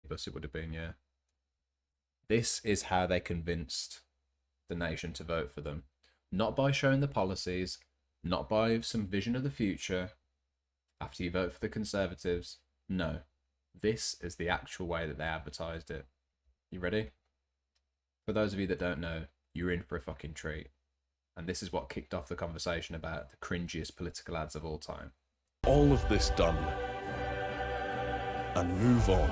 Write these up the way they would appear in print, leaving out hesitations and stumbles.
Thus it would have been, yeah. This is how they convinced the nation to vote for them. Not by showing the policies, not by some vision of the future after you vote for the Conservatives. No. This is the actual way that they advertised it. You ready? For those of you that don't know, you're in for a fucking treat. And this is what kicked off the conversation about the cringiest political ads of all time. All of this done and move on.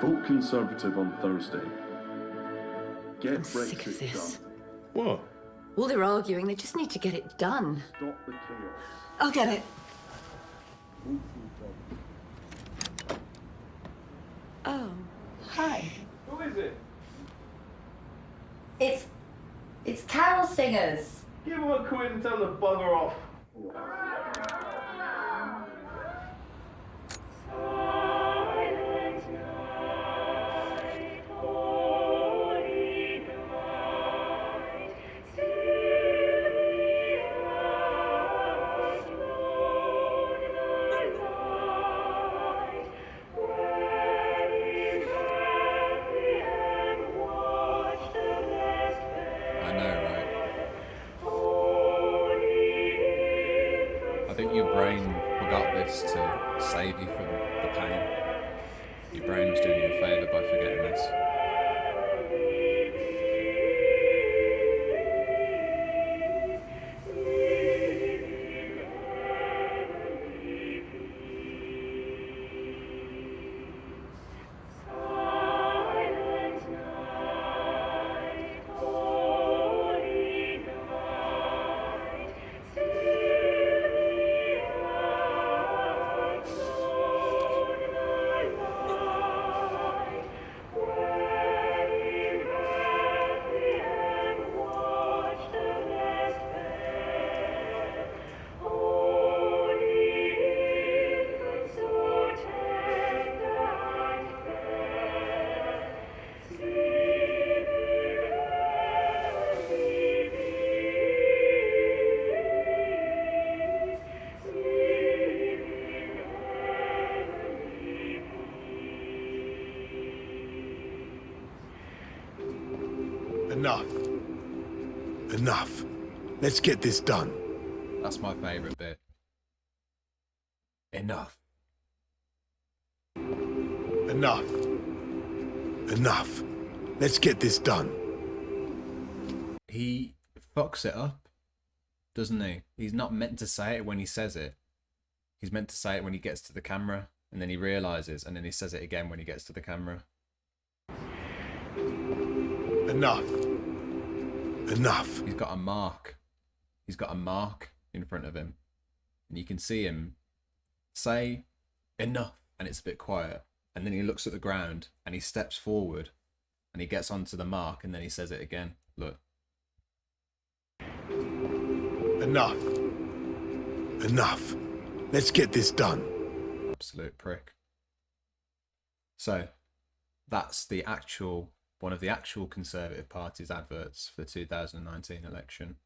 Vote Conservative on Thursday. Get I'm sick of Brexit this. done. What? All they're arguing, they just need to get it done. Stop the chaos. I'll get it. Vote Conservative. Oh, hi. Who is it? It's carol singers. Give him a quid and tell him to bugger off. I know, right? I think your brain forgot this to save you from the pain. Your brain was doing you a favour by forgetting this. Enough. Enough. Let's get this done. That's my favourite bit. Enough. Enough. Enough. Let's get this done. He fucks it up, doesn't he? He's not meant to say it when he says it. He's meant to say it when he gets to the camera, and then he realises, and then he says it again when he gets to the camera. Enough. Enough. He's got a mark. He's got a mark in front of him. And you can see him say enough, and it's a bit quiet. And then he looks at the ground and he steps forward and he gets onto the mark and then he says it again. Look. Enough. Enough. Let's get this done. Absolute prick. So that's the actual one of the actual Conservative Party's adverts for the 2019 election.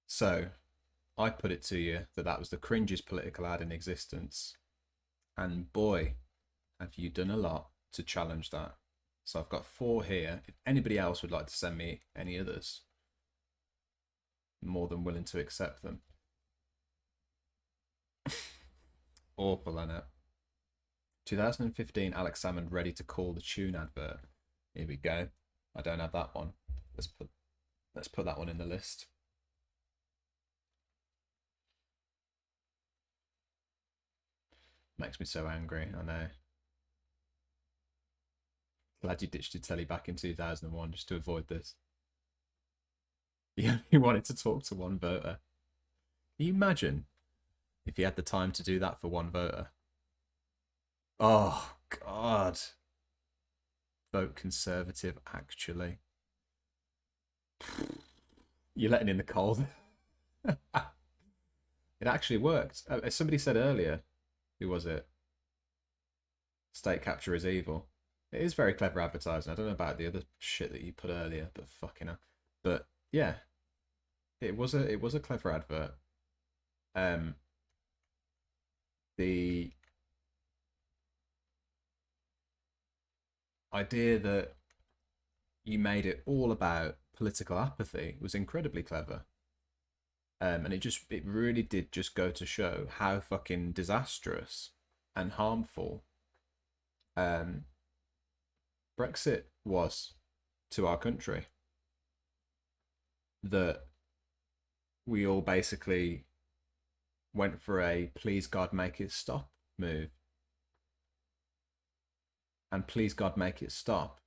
So I put it to you that that was the cringiest political ad in existence. And boy, have you done a lot to challenge that. So I've got 4 here. If anybody else would like to send me any others, I'm more than willing to accept them. Awful, I know. 2015 Alex Salmond ready to call the tune advert. Here we go. I don't have that one. Let's put that one in the list. Makes me so angry, I know. Glad you ditched your telly back in 2001 just to avoid this. You only wanted to talk to one voter. Can you imagine if you had the time to do that for one voter? Oh, God. Vote Conservative, actually. You're letting in the cold. It actually worked. As somebody said earlier, who was it? State capture is evil. It is very clever advertising. I don't know about the other shit that you put earlier, but fucking hell. But yeah, it was a clever advert. The idea that you made it all about political apathy was incredibly clever. And it really did just go to show how fucking disastrous and harmful Brexit was to our country. That we all basically went for a please God make it stop move. And please God make it stop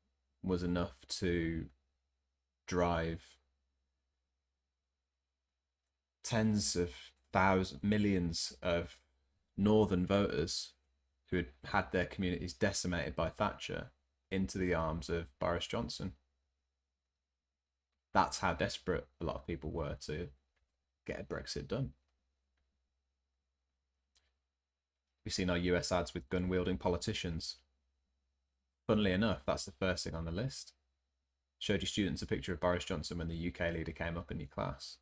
was enough to drive tens of thousands, millions of northern voters who had had their communities decimated by Thatcher into the arms of Boris Johnson. That's how desperate a lot of people were to get a Brexit done. We've seen our US ads with gun-wielding politicians. Funnily enough, that's the first thing on the list. Showed your students a picture of Boris Johnson when the UK leader came up in your class.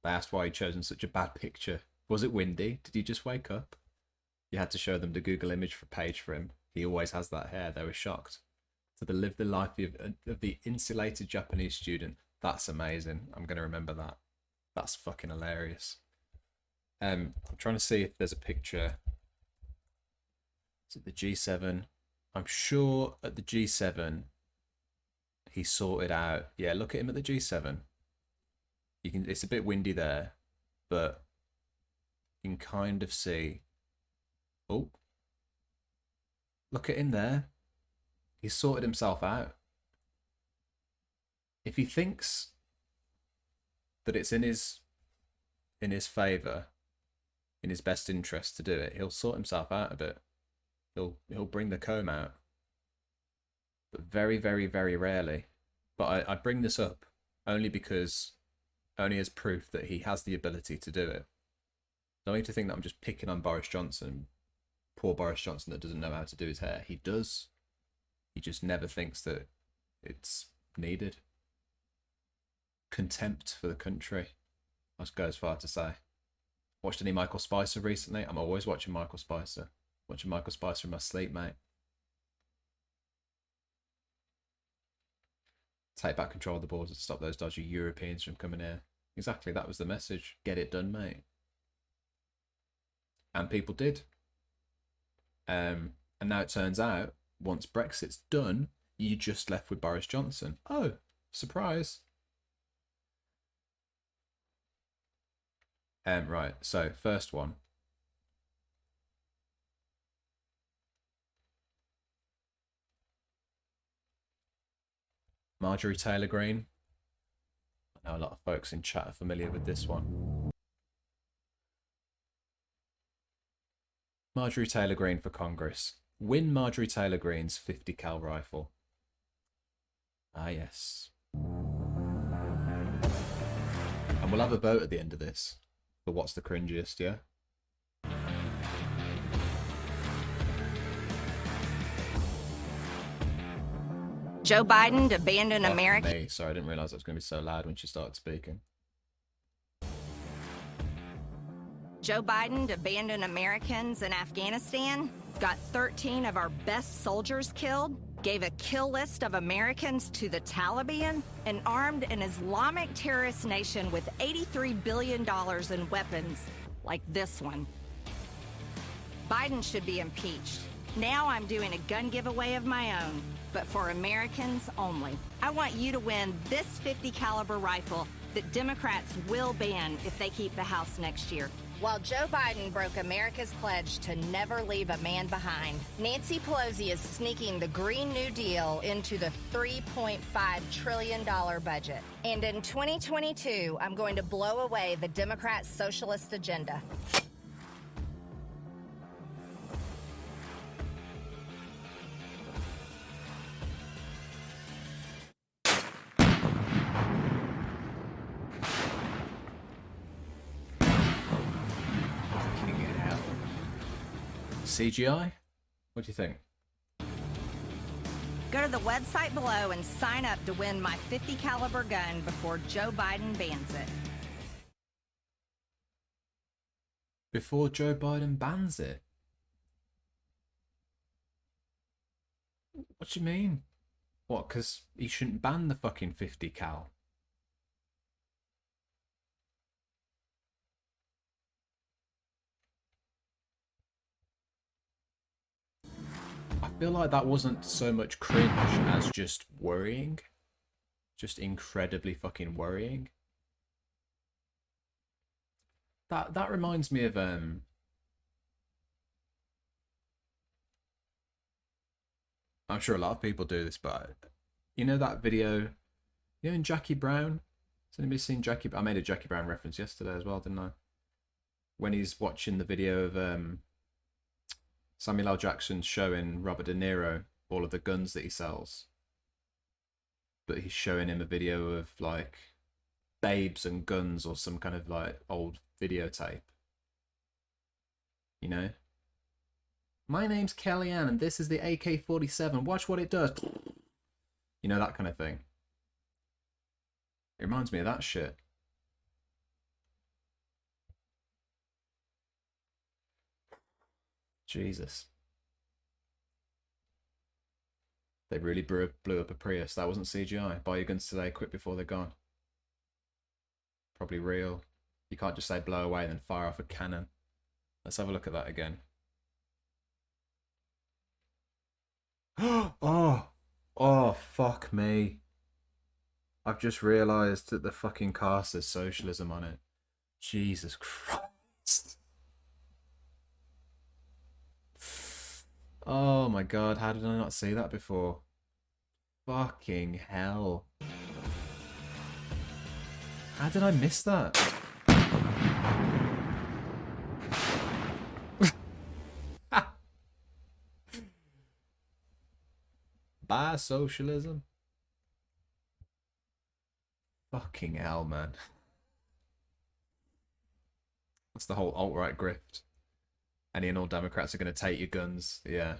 They asked why he'd chosen such a bad picture. Was it windy? Did he just wake up? You had to show them the Google image page for him. He always has that hair. They were shocked. So they lived the life of the insulated Japanese student. That's amazing. I'm going to remember that. That's fucking hilarious. I'm trying to see if there's a picture. Is it the G7? I'm sure at the G7 he sorted out. Yeah, look at him at the G7. You can. It's a bit windy there, but you can kind of see. Oh, look at him there. He's sorted himself out. If he thinks that it's in his favour, in his best interest to do it, he'll sort himself out a bit. He'll bring the comb out. But very, very, very rarely. But I bring this up only as proof that he has the ability to do it. Don't need to think that I'm just picking on Boris Johnson. Poor Boris Johnson that doesn't know how to do his hair. He does. He just never thinks that it's needed. Contempt for the country. I go as far to say. Watched any Michael Spicer recently? I'm always watching Michael Spicer. Watching Michael Spicer in my sleep, mate. Take back control of the borders to stop those dodgy Europeans from coming here. Exactly, that was the message. Get it done, mate. And people did. And now it turns out, once Brexit's done, you're just left with Boris Johnson. Oh, surprise. Right, so first one. Marjorie Taylor Greene. I know a lot of folks in chat are familiar with this one. Marjorie Taylor Greene for Congress. Win Marjorie Taylor Greene's 50 cal rifle. Ah, yes. And we'll have a vote at the end of this for what's the cringiest, yeah? Joe Biden to abandon America. Me. Sorry, I didn't realise that was going to be so loud when she started speaking. Joe Biden to abandon Americans in Afghanistan, got 13 of our best soldiers killed, gave a kill list of Americans to the Taliban, and armed an Islamic terrorist nation with $83 billion in weapons, like this one. Biden should be impeached. Now I'm doing a gun giveaway of my own, but for Americans only. I want you to win this 50 caliber rifle that Democrats will ban if they keep the House next year. While Joe Biden broke America's pledge to never leave a man behind, Nancy Pelosi is sneaking the Green New Deal into the $3.5 trillion budget. And in 2022, I'm going to blow away the Democrat socialist agenda. CGI? What do you think? Go to the website below and sign up to win my 50 caliber gun before Joe Biden bans it. Before Joe Biden bans it? What do you mean? What? Because he shouldn't ban the fucking 50 cal. I feel like that wasn't so much cringe as just worrying. Just incredibly fucking worrying. That reminds me of I'm sure a lot of people do this, but you know that video, you know, in Jackie Brown? Has anybody seen Jackie? I made a Jackie Brown reference yesterday as well, didn't I? When he's watching the video of Samuel L. Jackson showing Robert De Niro all of the guns that he sells, but he's showing him a video of like babes and guns or some kind of like old videotape. You know? My name's Kellyanne and this is the AK-47. Watch what it does. You know, that kind of thing. It reminds me of that shit. Jesus. They really blew up a Prius. That wasn't CGI. Buy your guns today, quit before they're gone. Probably real. You can't just say blow away and then fire off a cannon. Let's have a look at that again. Oh, fuck me. I've just realised that the fucking car says socialism on it. Jesus Christ. Oh my god, how did I not see that before? Fucking hell. How did I miss that? Bye, socialism. Fucking hell, man. That's the whole alt-right grift. Any and all Democrats are going to take your guns. Yeah.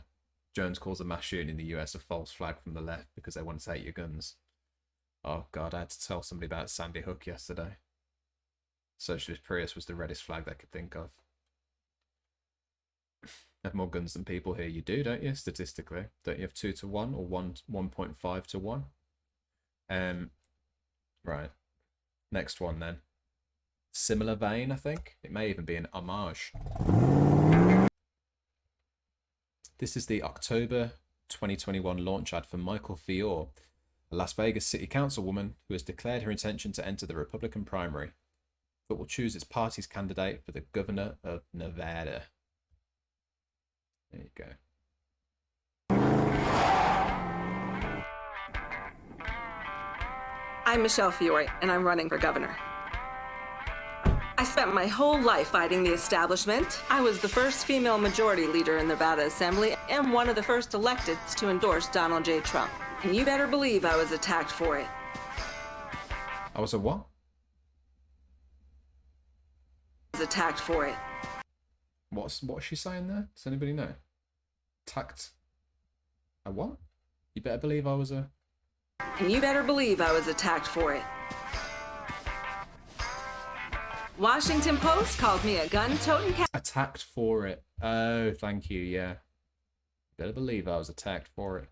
Jones calls a mass shooting in the US a false flag from the left because they want to take your guns. Oh, God, I had to tell somebody about Sandy Hook yesterday. Socialist Prius was the reddest flag they could think of. Have more guns than people here. You do, don't you? Statistically. Don't you have 2 to 1 or 1.5 to 1? Right. Next one, then. Similar vein, I think. It may even be an homage. This is the October 2021 launch ad for Michael Fiore, a Las Vegas city councilwoman who has declared her intention to enter the Republican primary, but will choose its party's candidate for the governor of Nevada. There you go. I'm Michelle Fiore, and I'm running for governor. I spent my whole life fighting the establishment. I was the first female majority leader in the Nevada Assembly and one of the first electeds to endorse Donald J. Trump. And you better believe I was attacked for it. I was a what? I was attacked for it. What's she saying there? Does anybody know? Attacked. A what? You better believe I was a... And you better believe I was attacked for it. Washington Post called me a gun-toting cat. Attacked for it. Oh, thank you, yeah. Better believe I was attacked for it.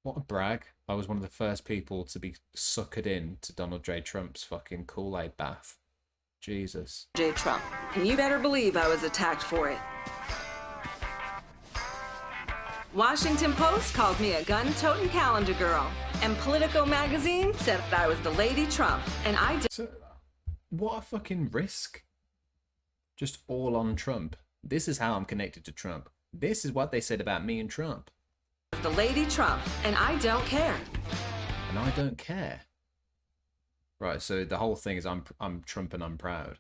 What a brag. I was one of the first people to be suckered in to Donald J. Trump's fucking Kool-Aid bath. Jesus. J. Trump. And you better believe I was attacked for it. Washington Post called me a gun-toting calendar girl. And Politico magazine said I was the Lady Trump. And I did... So, what a fucking risk. Just all on Trump. This is how I'm connected to Trump. This is what they said about me and Trump. The Lady Trump, and I don't care. And I don't care. Right, so the whole thing is I'm Trump and I'm proud.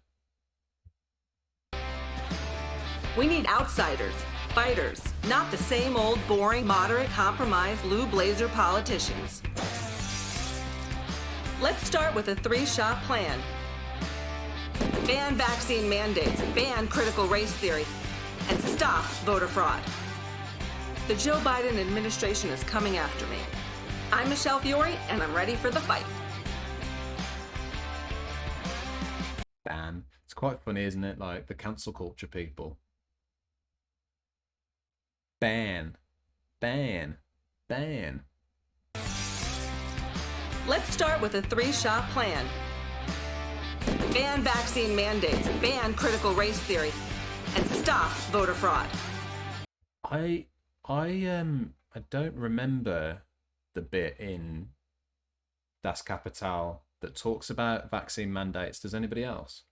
We need outsiders, fighters, not the same old boring, moderate, compromise, blue blazer politicians. Let's start with a 3-shot plan. Ban vaccine mandates, ban critical race theory, and stop voter fraud. The Joe Biden administration is coming after me. I'm Michelle Fiore, and I'm ready for the fight. Ban. It's quite funny, isn't it? Like, the cancel culture people. Ban. Ban. Ban. Let's start with a 3-shot plan. Ban vaccine mandates, ban critical race theory, and stop voter fraud. I don't remember the bit in Das Kapital that talks about vaccine mandates. Does anybody else?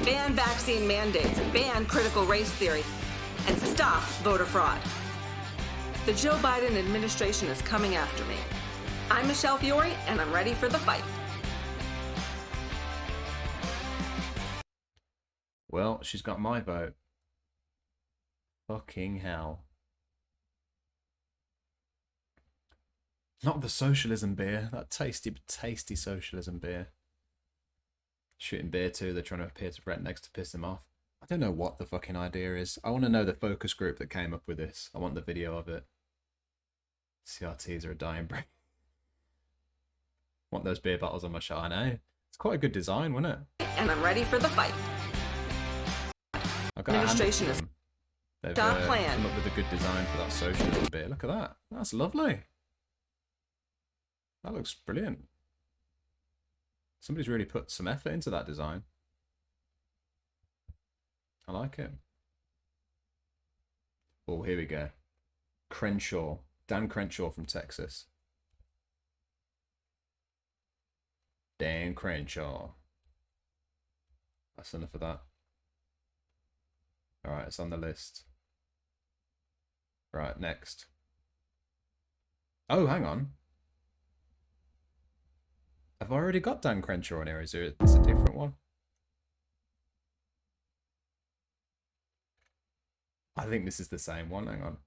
Ban vaccine mandates, ban critical race theory, and stop voter fraud. The Joe Biden administration is coming after me. I'm Michelle Fiore, and I'm ready for the fight. Well, she's got my vote. Fucking hell. Not the socialism beer. That tasty, tasty socialism beer. Shooting beer too. They're trying to appear to rednecks to piss them off. I don't know what the fucking idea is. I want to know the focus group that came up with this. I want the video of it. CRTs are a dying breed. Want those beer bottles on my show? I know. It's quite a good design, wasn't it? And I'm ready for the fight. I got Administration is They've top plan. come up with a good design for that socialism beer. Look at that. That's lovely. That looks brilliant. Somebody's really put some effort into that design. I like it. Oh, here we go. Crenshaw. Dan Crenshaw from Texas. Dan Crenshaw. That's enough of that. Alright, it's on the list. Right, next. Oh, hang on. Have I already got Dan Crenshaw on here? Is there this a different one? I think this is the same one. Hang on.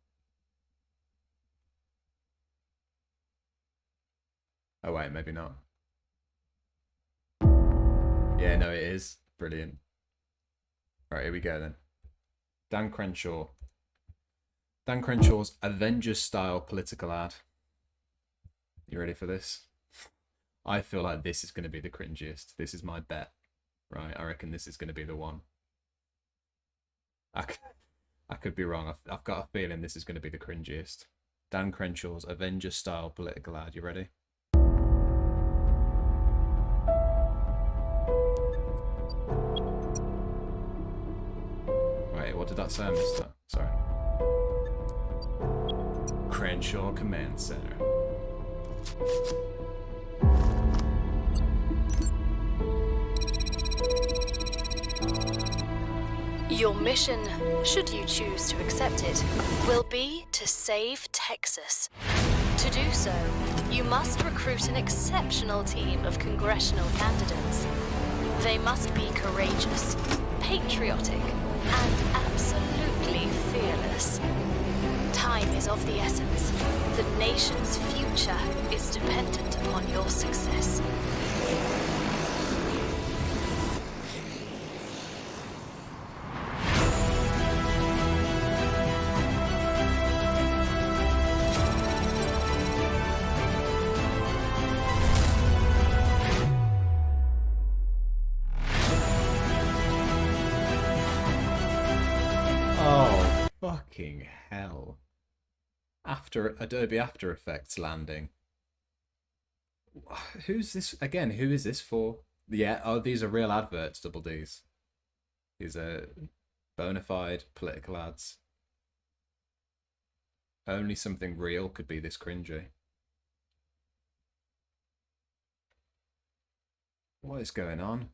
Oh, wait, maybe not. Yeah, no, it is. Brilliant. Right, here we go then. Dan Crenshaw. Dan Crenshaw's Avengers-style political ad. You ready for this? I feel like this is going to be the cringiest. This is my bet. Right, I reckon this is going to be the one. I could be wrong. I've got a feeling this is going to be the cringiest. Dan Crenshaw's Avengers-style political ad. You ready? Wait, what did that say, mister? Sorry. Crenshaw Command Center. Your mission, should you choose to accept it, will be to save Texas. To do so, you must recruit an exceptional team of congressional candidates. They must be courageous, patriotic, and absolutely fearless. Time is of the essence. The nation's future is dependent upon your success. Fucking hell. After Adobe After Effects landing. Who's this again? Who is this for? Yeah, oh, these are real adverts, double D's. These are bona fide political ads. Only something real could be this cringy. What is going on?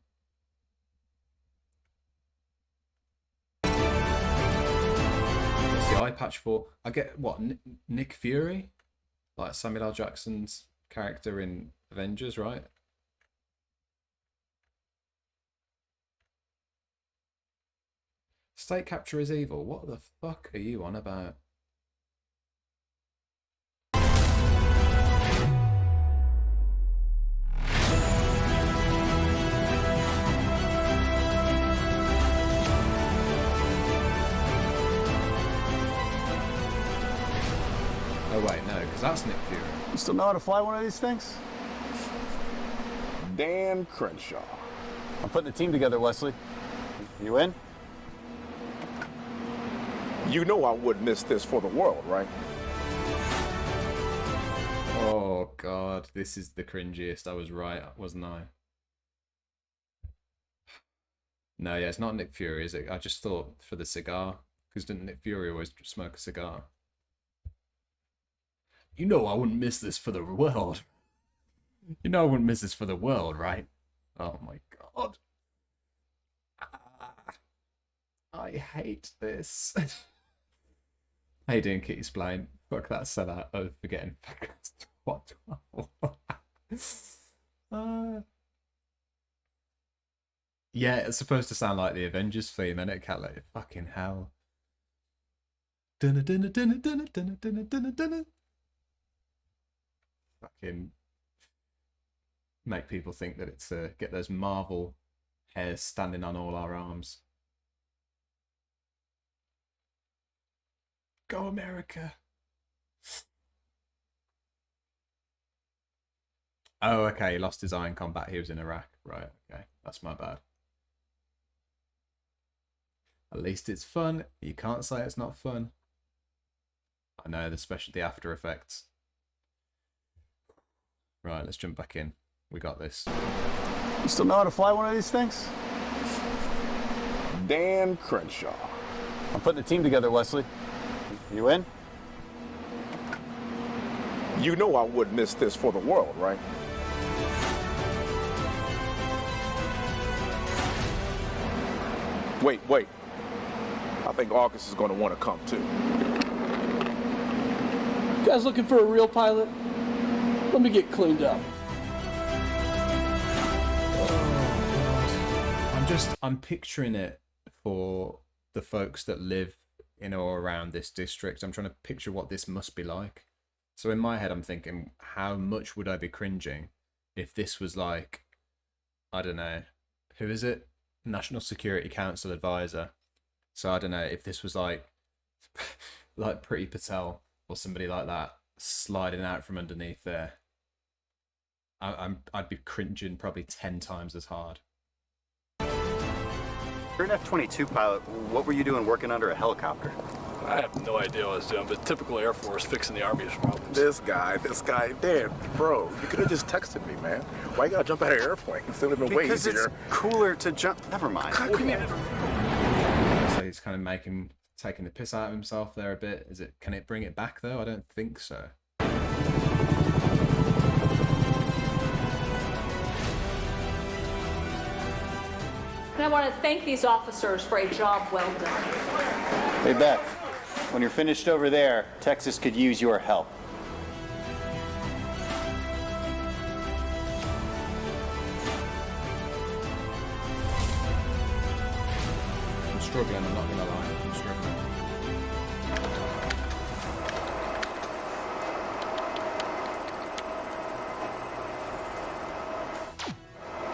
The eye patch for, I get what, Nick Fury, like Samuel L. Jackson's character in Avengers, right? State capture is evil. What the fuck are you on about? Oh wait, no, because that's Nick Fury. You still know how to fly one of these things? Dan Crenshaw. I'm putting a team together, Wesley. You in? You know I wouldn't miss this for the world, right? Oh god, this is the cringiest. I was right, wasn't I? No, yeah, it's not Nick Fury, is it? I just thought for the cigar, because didn't Nick Fury always smoke a cigar? You know I wouldn't miss this for the world. You know I wouldn't miss this for the world, right? Oh my god. Ah, I hate this. How you doing, Kitty Splain? Fuck that sellout of forgetting. What? Yeah, it's supposed to sound like the Avengers theme, and it can't let it fucking hell. Dunna, dunna, dunna, dunna, dunna, dunna, dunna, dunna. Fucking make people think that it's get those Marvel hairs standing on all our arms. Go America. Oh, okay. He lost his eye in combat. He was in Iraq. Right. Okay. That's my bad. At least it's fun. You can't say it's not fun. I know, especially the after effects. Right, let's jump back in. We got this. You still know how to fly one of these things? Dan Crenshaw. I'm putting a team together, Wesley. You in? You know I wouldn't miss this for the world, right? Wait. I think August is going to want to come too. You guys looking for a real pilot? Let me get cleaned up. I'm picturing it for the folks that live in or around this district. I'm trying to picture what this must be like. So in my head, I'm thinking, how much would I be cringing if this was like, I don't know, who is it? National Security Council advisor. So I don't know if this was like Priti Patel or somebody like that sliding out from underneath there. I'd be cringing probably 10 times as hard. You're an F-22 pilot. What were you doing working under a helicopter? I have no idea what I was doing, but typical Air Force fixing the Army's problems. This guy, Dan, bro, you could have just texted me, man. Why you gotta jump out of an airplane instead of been way Because easier? it's cooler to jump. Never mind. So he's kind of taking the piss out of himself there a bit. Can it bring it back though? I don't think so. And I want to thank these officers for a job well done. Hey, Beth, when you're finished over there, Texas could use your help. I'm struggling, I'm not gonna lie. I'm struggling.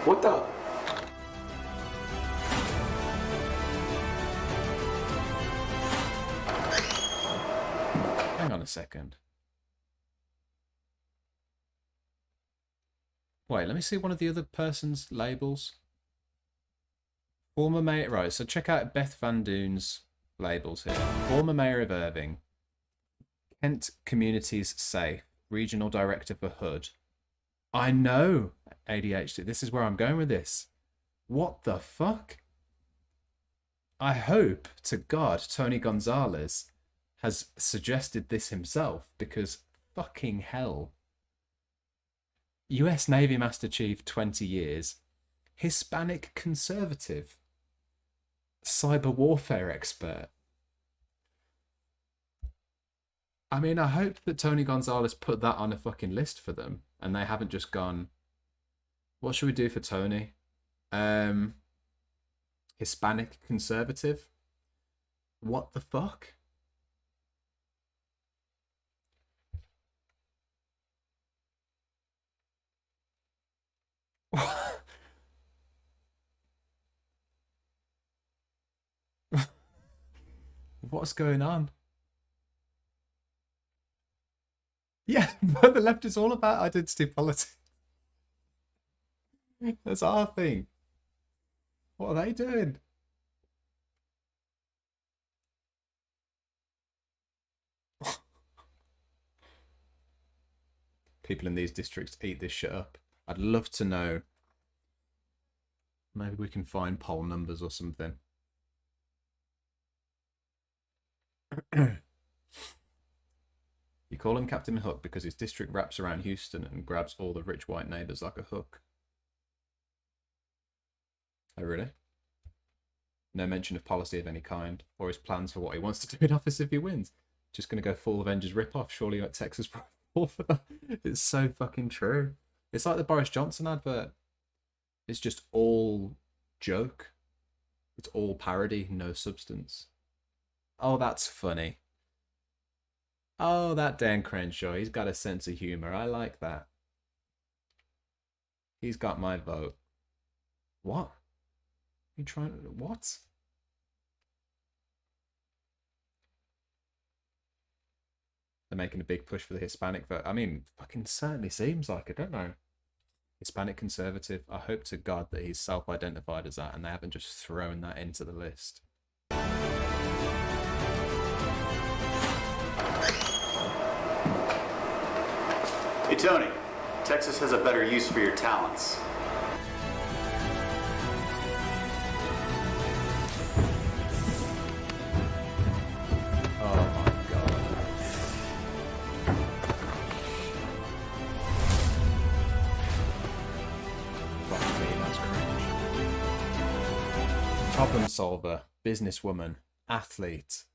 What the? Hang on a second. Wait, let me see one of the other person's labels. Former mayor, right, so check out Beth Van Doon's labels here. Former mayor of Irving. Kent Communities Safe. Regional director for Hood. I know, ADHD. This is where I'm going with this. What the fuck? I hope to God Tony Gonzalez has suggested this himself, because fucking hell. US Navy Master Chief, 20 years. Hispanic conservative. Cyber warfare expert. I mean, I hope that Tony Gonzalez put that on a fucking list for them, and they haven't just gone, what should we do for Tony? Hispanic conservative? What the fuck? What's going on? Yeah, but the left is all about identity politics. That's our thing. What are they doing? people in these districts eat this shit up. I'd love to know. Maybe we can find poll numbers or something. You call him Captain Hook because his district wraps around Houston and grabs all the rich white neighbors like a hook. Oh, really? No mention of policy of any kind, or his plans for what he wants to do in office if he wins. Just going to go full Avengers rip-off. Surely like Texas fall for that. It's so fucking true. It's like the Boris Johnson advert. It's just all joke. It's all parody, no substance. Oh, that's funny. Oh, that Dan Crenshaw. He's got a sense of humor. I like that. He's got my vote. What? You trying to... What? They're making a big push for the Hispanic vote. I mean, fucking certainly seems like it, don't know. Hispanic conservative. I hope to God that he's self-identified as that and they haven't just thrown that into the list. Hey, Tony. Texas has a better use for your talents. Oh my God. Fuck me, that's cringe. Problem solver, businesswoman, athlete.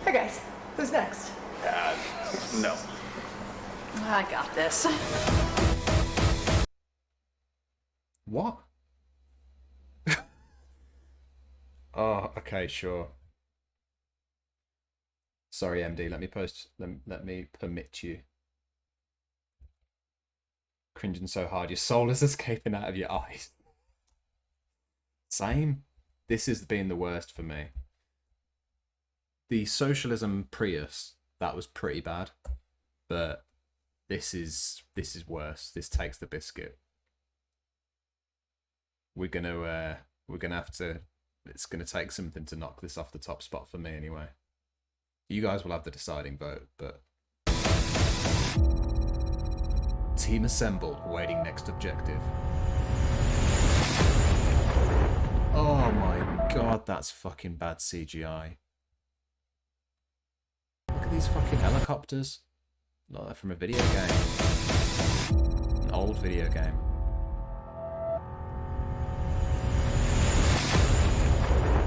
Hey guys, who's next? No. I got this. What? Oh, okay, sure. Sorry, MD. Let me permit you. Cringing so hard, your soul is escaping out of your eyes. Same. This is being the worst for me. The socialism Prius, that was pretty bad, but this is worse. This takes the biscuit. We're gonna have to. It's gonna take something to knock this off the top spot for me anyway. You guys will have the deciding vote, but team assembled, awaiting next objective. Oh my God, that's fucking bad CGI. Look at these fucking helicopters. Not that from a video game. An old video game.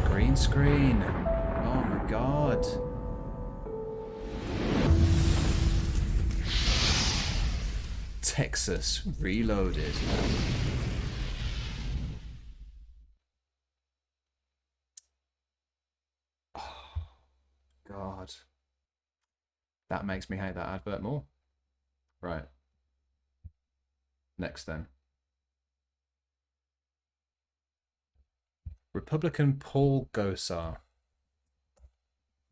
Green screen. Oh my God. Texas Reloaded. Oh, God. That makes me hate that advert more. Right. Next then. Republican Paul Gosar.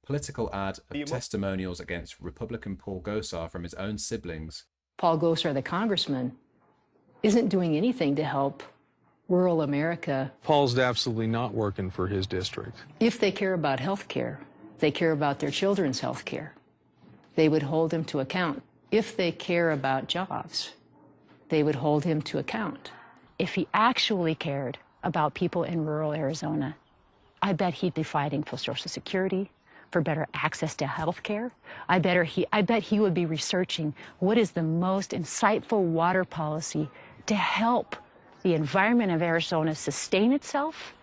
Political ad of testimonials against Republican Paul Gosar from his own siblings. Paul Gosar, the congressman, isn't doing anything to help rural America. Paul's absolutely not working for his district. If they care about health care, they care about their children's health care, they would hold him to account. If they care about jobs, they would hold him to account. If he actually cared about people in rural Arizona, I bet he'd be fighting for Social Security, for better access to health care. I bet he would be researching what is the most insightful water policy to help the environment of Arizona sustain itself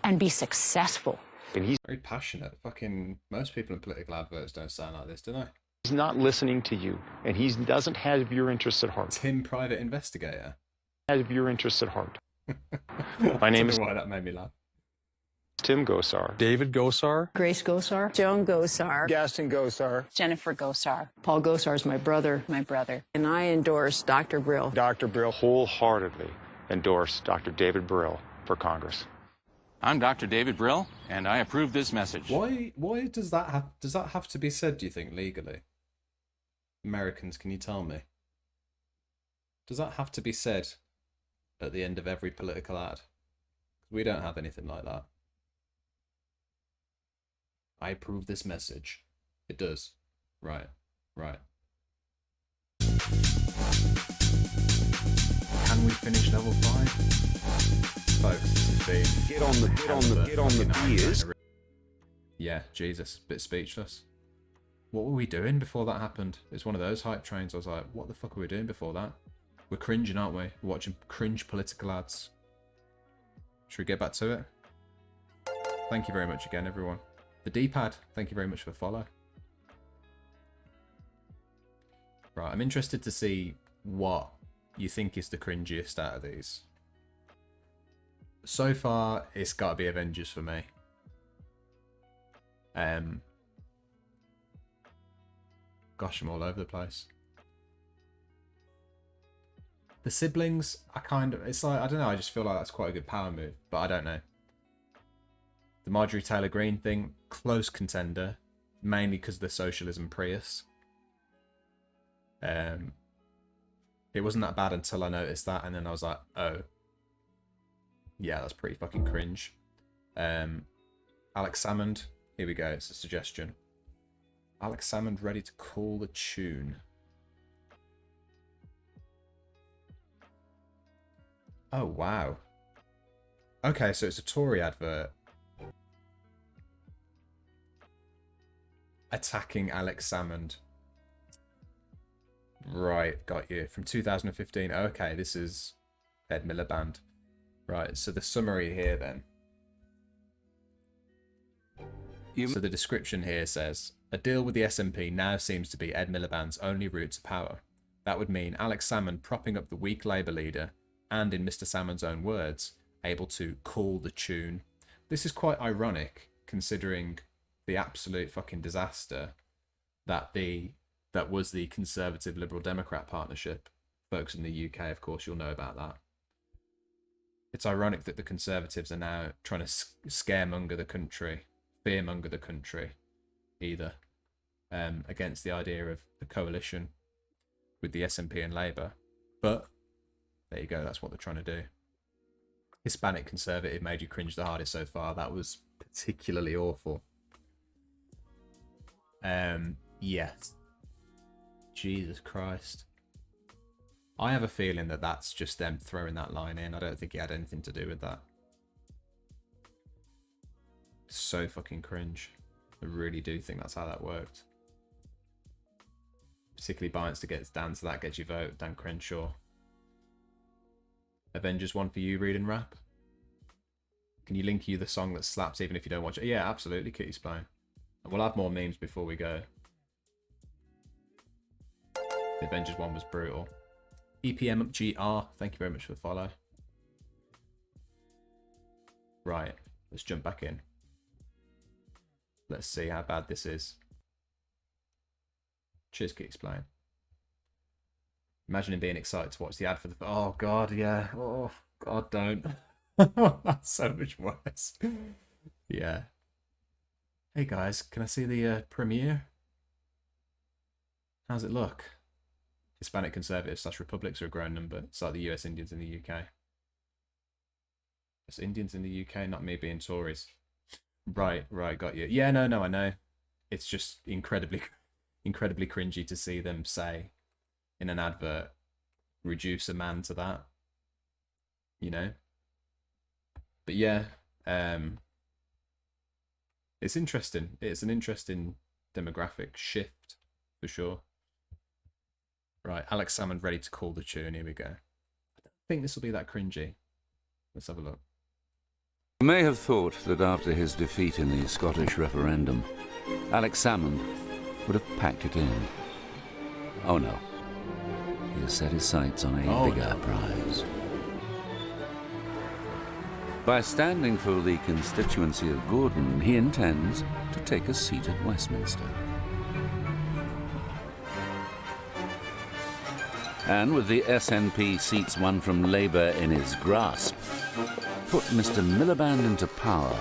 and be successful. And he's very passionate. Fucking most people in political adverts don't sound like this, do they? He's not listening to you, and he doesn't have your interests at heart. Tim, private investigator. Has your interests at heart. My name is. Why that made me laugh. Tim Gosar. David Gosar. Grace Gosar. Joan Gosar. Gaston Gosar. Jennifer Gosar. Paul Gosar is my brother. My brother. And I endorse Dr. Brill. Dr. Brill wholeheartedly endorse Dr. David Brill for Congress. I'm Dr. David Brill, and I approve this message. Why does that have to be said, do you think, legally? Americans, can you tell me? Does that have to be said at the end of every political ad? We don't have anything like that. I approve this message. It does. Right. Right. Can we finish level 5? Folks, this has been... Get on the gears. Yeah, Jesus. Bit speechless. What were we doing before that happened? It's one of those hype trains. I was like, what the fuck were we doing before that? We're cringing, aren't we? We're watching cringe political ads. Should we get back to it? Thank you very much again, everyone. The D-pad, thank you very much for the follow. Right, I'm interested to see what you think is the cringiest out of these. So far, it's got to be Avengers for me. Gosh, I'm all over the place. The siblings, it's like, I don't know, I just feel like that's quite a good power move, but I don't know. The Marjorie Taylor Greene thing, close contender, mainly because of the socialism Prius. It wasn't that bad until I noticed that, and then I was like, oh. Yeah, that's pretty fucking cringe. Alex Salmond, here we go, it's a suggestion. Alex Salmond ready to call the tune. Oh, wow. Okay, so it's a Tory advert. Attacking Alex Salmond. Right, got you. From 2015. Okay, this is Ed Miliband. Right, so the summary here then. So the description here says, a deal with the SNP now seems to be Ed Miliband's only route to power. That would mean Alex Salmond propping up the weak Labour leader and, in Mr. Salmond's own words, able to call the tune. This is quite ironic, considering the absolute fucking disaster that was the Conservative Liberal Democrat partnership. Folks in the UK, of course, you'll know about that. It's ironic that the Conservatives are now trying to scaremonger the country, fearmonger the country, either, against the idea of the coalition with the SNP and Labour. But there you go, that's what they're trying to do. Hispanic Conservative made you cringe the hardest so far. That was particularly awful. Yes. Jesus Christ. I have a feeling that that's just them throwing that line in. I don't think it had anything to do with that. So fucking cringe. I really do think that's how that worked. Particularly biased to get down to that, get your vote, Dan Crenshaw. Avengers one for you, reading rap. Can you link you the song that slaps even if you don't watch it? Yeah, absolutely, Kitty Spine. And we'll have more memes before we go. The Avengers one was brutal. EPMGR, thank you very much for the follow. Right, let's jump back in. Let's see how bad this is. Cheers, Kitty Spine. Imagine him being excited to watch the ad for the... Oh, God, yeah. Oh, God, don't. That's so much worse. Yeah. Hey, guys, can I see the premiere? How's it look? Hispanic Conservatives / Republics are a growing number. It's like the US Indians in the UK. It's Indians in the UK, not me being Tories. Right, got you. Yeah, no, I know. It's just incredibly cringy to see them say in an advert, reduce a man to that, you know. But yeah, it's interesting. It's an interesting demographic shift for sure. Right, Alex Salmond ready to call the tune. Here we go. I don't think this will be that cringy. Let's have a look. You may have thought that after his defeat in the Scottish referendum, Alex Salmond would have packed it in. Oh no. He has set his sights on a bigger prize. By standing for the constituency of Gordon, he intends to take a seat at Westminster. And with the SNP seats won from Labour in his grasp, put Mr. Miliband into power,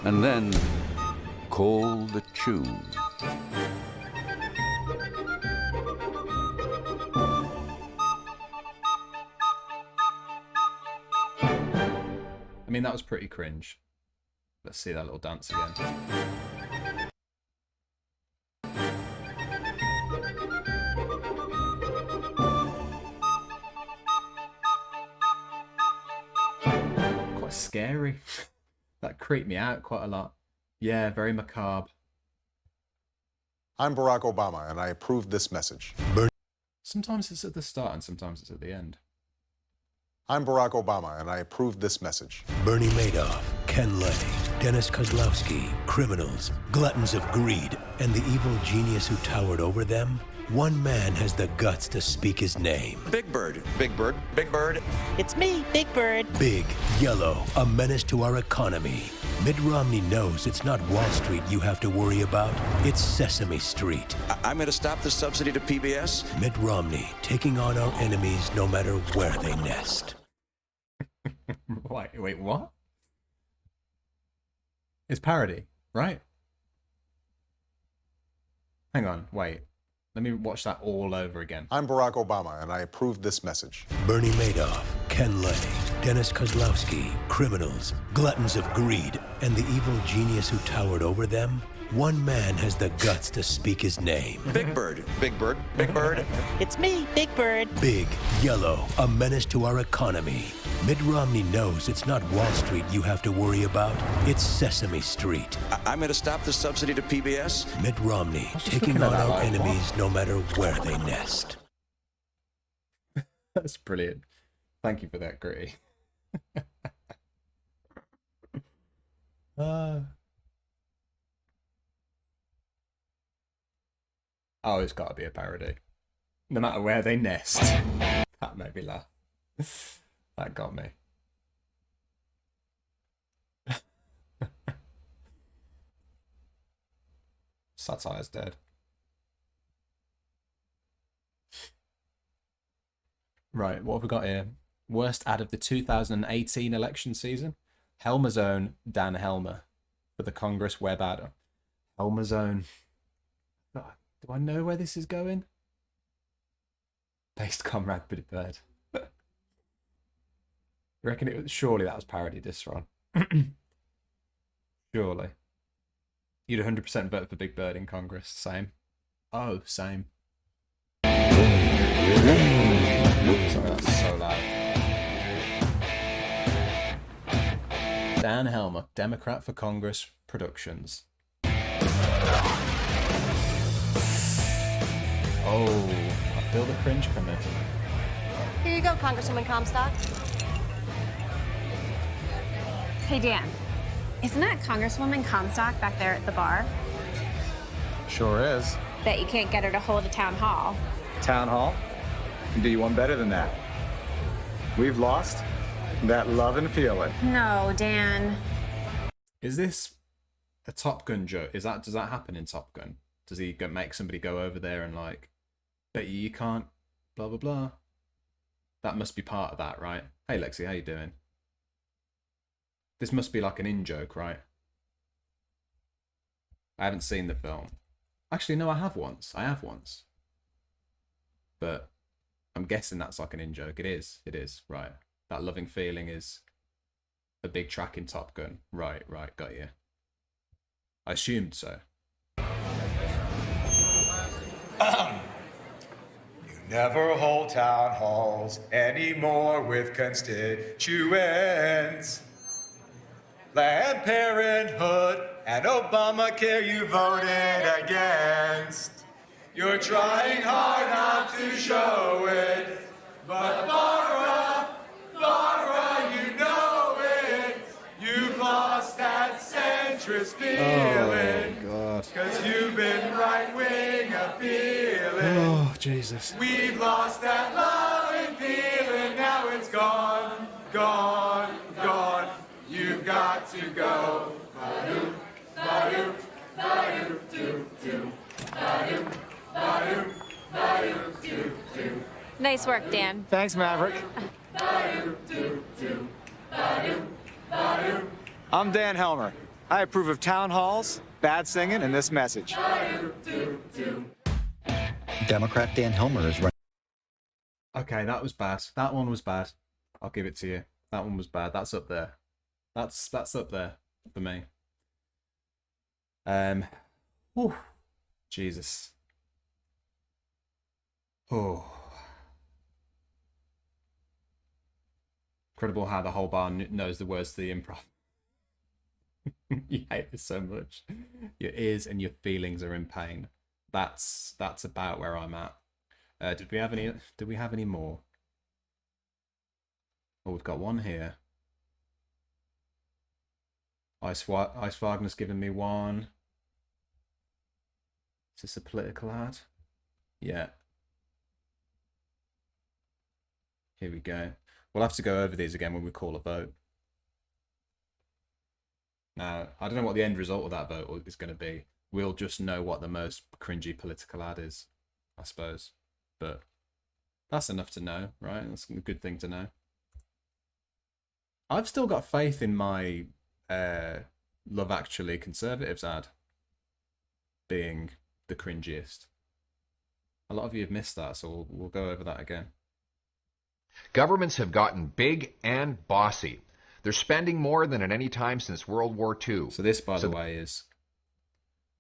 and then call the tune. I mean, that was pretty cringe. Let's see that little dance again. Quite scary. That creeped me out quite a lot. Yeah, very macabre. I'm Barack Obama, and I approve this message. Sometimes it's at the start and sometimes it's at the end. I'm Barack Obama, and I approve this message. Bernie Madoff, Ken Lay, Dennis Kozlowski, criminals, gluttons of greed, and the evil genius who towered over them. One man has the guts to speak his name. Big Bird. Big Bird. Big Bird. It's me, Big Bird. Big, yellow, a menace to our economy. Mitt Romney knows it's not Wall Street you have to worry about. It's Sesame Street. I'm going to stop the subsidy to PBS. Mitt Romney taking on our enemies no matter where they nest. Wait, what? It's parody, right? Hang on, wait. Let me watch that all over again. I'm Barack Obama, and I approve this message. Bernie Madoff, Ken Lay, Dennis Kozlowski, criminals, gluttons of greed, and the evil genius who towered over them. One man has the guts to speak his name. Big Bird. Big Bird. Big Bird. It's me, Big Bird. Big, yellow, a menace to our economy. Mitt Romney knows it's not Wall Street you have to worry about. It's Sesame Street. I'm going to stop the subsidy to PBS. Mitt Romney taking on our enemies no matter where they nest. That's brilliant. Thank you for that, Gritty. Oh, it's got to be a parody. No matter where they nest. That made me laugh. That got me. Satire's dead. Right, what have we got here? Worst ad of the 2018 election season? Helmer's own Dan Helmer for the Congress web ad. Helmer's own. Do I know where this is going? Based Comrade Bird. You reckon it was, surely that was parody this one. Surely. You'd 100% vote for Big Bird in Congress. Same. Oh, same. Sorry, that's so loud. Dan Helmer, Democrat for Congress Productions. Oh, I feel the cringe coming. Here you go, Congresswoman Comstock. Hey, Dan. Isn't that Congresswoman Comstock back there at the bar? Sure is. Bet you can't get her to hold a town hall. Town hall? Can do you one better than that. We've lost that love and feeling. No, Dan. Is this a Top Gun joke? Does that happen in Top Gun? Does he make somebody go over there and like, bet you can't, blah blah blah? That must be part of that, right? Hey Lexi, how you doing? This must be like an in joke, right? I haven't seen the film. Actually, no, I have once. But I'm guessing that's like an in joke. It is, right. That loving feeling is a big track in Top Gun. Right, got you. I assumed so. Never hold town halls anymore with constituents. Planned Parenthood and Obamacare you voted against. You're trying hard not to show it, but Barbara, you know it. You've lost that centrist feeling. Oh, God. Cause you've been right-wing appealing. Oh, Jesus. We've lost that love and feeling, now it's gone, gone, gone. You've got to go. Ba-doop, ba-doop, ba-doop, doop, doop. Ba-doop, ba-doop, ba-doop, doop, doop. Nice work, Dan. Thanks, Maverick. Ba-doop, doop, doop. Ba-doop, ba-doop. I'm Dan Helmer. I approve of town halls, bad singing, and this message. Ba-doop, doop, doop. Democrat Dan Helmer is running. Okay, that was bad. That one was bad. I'll give it to you. That one was bad. That's up there. That's up there for me. Whew, Jesus. Oh. Incredible how the whole bar knows the words to the improv. You hate this so much. Your ears and your feelings are in pain. That's about where I'm at. Did we have any more? Oh, we've got one here. Ice Wagner's given me one. Is this a political ad? Yeah. Here we go. We'll have to go over these again when we call a vote. Now, I don't know what the end result of that vote is going to be. We'll just know what the most cringy political ad is, I suppose. But that's enough to know, right? That's a good thing to know. I've still got faith in my Love Actually Conservatives ad being the cringiest. A lot of you have missed that, so we'll go over that again. Governments have gotten big and bossy. They're spending more than at any time since World War II. So this, by the way, is...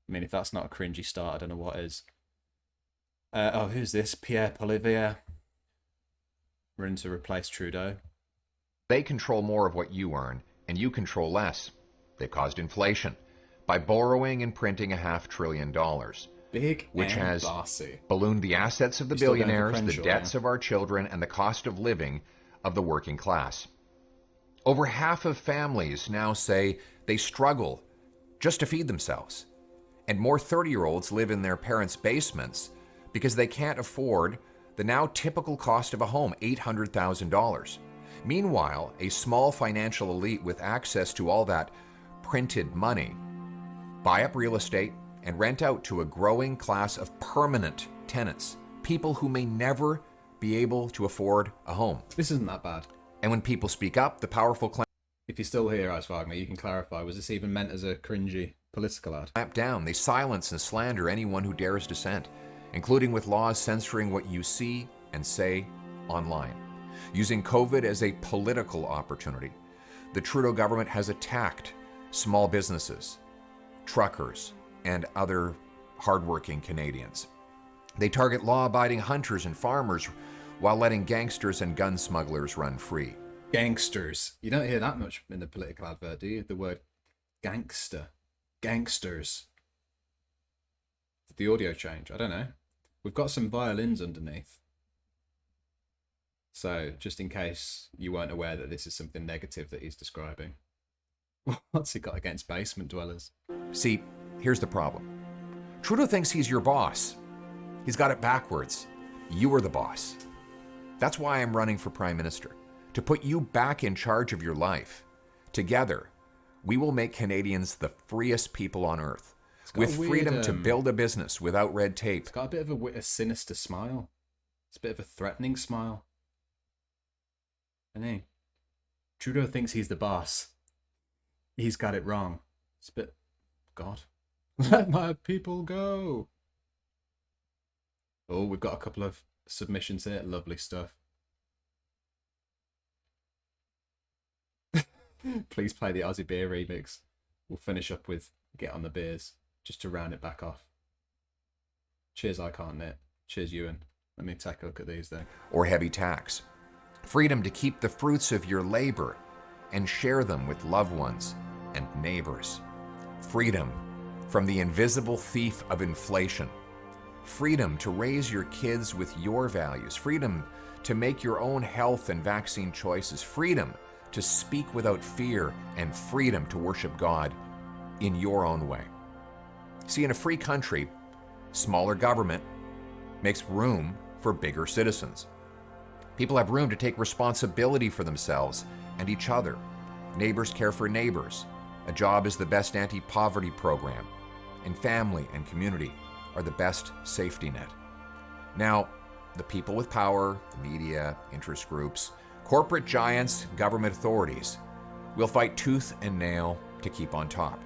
I mean, if that's not a cringy start, I don't know what is. Oh, who's this? Pierre Poilievre. Running to replace Trudeau. They control more of what you earn, and you control less. They've caused inflation by borrowing and printing $500 billion. Big which and has bossy. Ballooned the assets of the You're still going for billionaires, the Crenshaw, debts yeah. of our children, and the cost of living of the working class. Over half of families now say they struggle just to feed themselves. And more 30-year-olds live in their parents' basements because they can't afford the now typical cost of a home, $800,000. Meanwhile, a small financial elite with access to all that printed money buy up real estate and rent out to a growing class of permanent tenants, people who may never be able to afford a home. This isn't that bad. And when people speak up, the powerful If you're still here, Ice Wagner, you can clarify. Was this even meant as a cringy political ad? clamp down. They silence and slander anyone who dares dissent, including with laws censoring what you see and say online. Using COVID as a political opportunity, the Trudeau government has attacked small businesses, truckers, and other hardworking Canadians. They target law-abiding hunters and farmers while letting gangsters and gun smugglers run free. Gangsters. You don't hear that much in the political advert, do you? The word gangster. Gangsters. Did the audio change? I don't know. We've got some violins underneath. So, just in case you weren't aware that this is something negative that he's describing. What's he got against basement dwellers? See, here's the problem. Trudeau thinks he's your boss. He's got it backwards. You are the boss. That's why I'm running for Prime Minister, to put you back in charge of your life. Together, we will make Canadians the freest people on earth, with freedom to build a business without red tape. It's got a bit of a sinister smile. It's a bit of a threatening smile. And he, Trudeau thinks he's the boss. He's got it wrong. It's a bit... God. Let my people go. Oh, we've got a couple of submissions here. Lovely stuff. Please play the Aussie Beer remix. We'll finish up with Get on the Beers, just to round it back off. Cheers, I Can't Knit. Cheers, Ewan. Let me take a look at these then. Or heavy tax. Freedom to keep the fruits of your labor and share them with loved ones and neighbors. Freedom from the invisible thief of inflation. Freedom to raise your kids with your values. Freedom to make your own health and vaccine choices. Freedom to speak without fear, and freedom to worship God in your own way. See, in a free country, smaller government makes room for bigger citizens. People have room to take responsibility for themselves and each other. Neighbors care for neighbors. A job is the best anti-poverty program. And family and community are the best safety net. Now, the people with power, the media, interest groups, corporate giants, government authorities will fight tooth and nail to keep on top.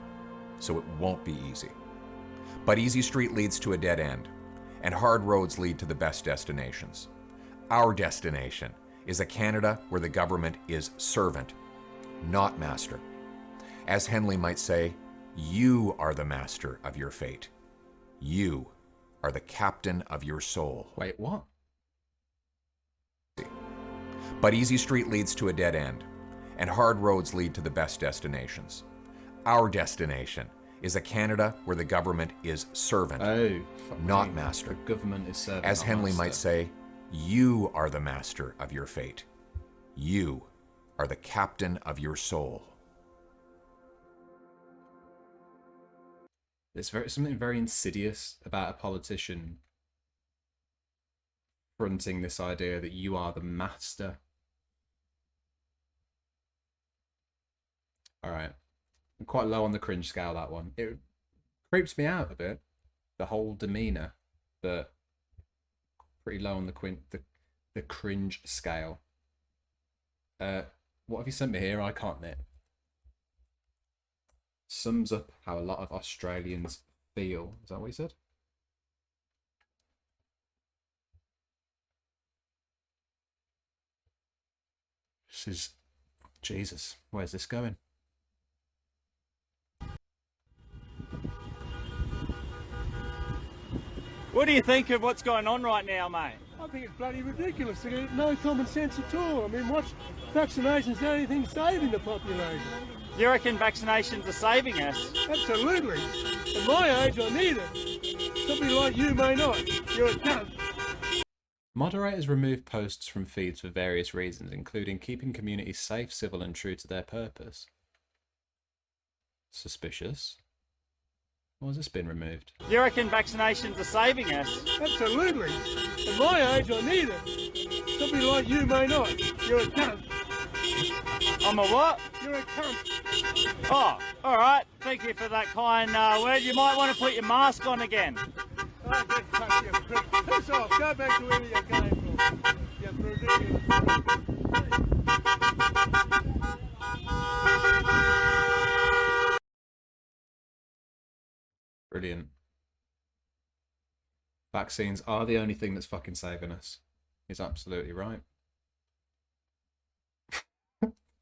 So it won't be easy. But easy street leads to a dead end, and hard roads lead to the best destinations. Our destination is a Canada where the government is servant, not master. As Henley might say, You are the master of your fate. You are the captain of your soul. Wait, what? But easy street leads to a dead end, and hard roads lead to the best destinations. Our destination is a Canada where the government is servant, not master. The government is servant. As Henley might say, you are the master of your fate. You are the captain of your soul. There's something very insidious about a politician fronting this idea that you are the master. All right. I'm quite low on the cringe scale, that one. It creeps me out a bit, the whole demeanour, but pretty low on the cringe scale. What have you sent me here? I can't knit. Sums up how a lot of Australians feel. Is that what he said? This is... Jesus, where's this going? What do you think of what's going on right now, mate? I think it's bloody ridiculous. They got no common sense at all. I mean, what's vaccination's the only thing saving the population? You reckon vaccinations are saving us? Absolutely. At my age, I need it. Somebody like you may not. You're a cunt. Moderators remove posts from feeds for various reasons, including keeping communities safe, civil, and true to their purpose. Suspicious. Why has this been removed? You reckon vaccinations are saving us? Absolutely. At my age, I need it. Somebody like you may not. You're a cunt. I'm a what? You're a cunt. Oh, all right. Thank you for that kind word. You might want to put your mask on again. Oh, get fucked, you prick. Piss off. Go back to where you came from. You ridiculous Brilliant. Vaccines are the only thing that's fucking saving us. He's absolutely right.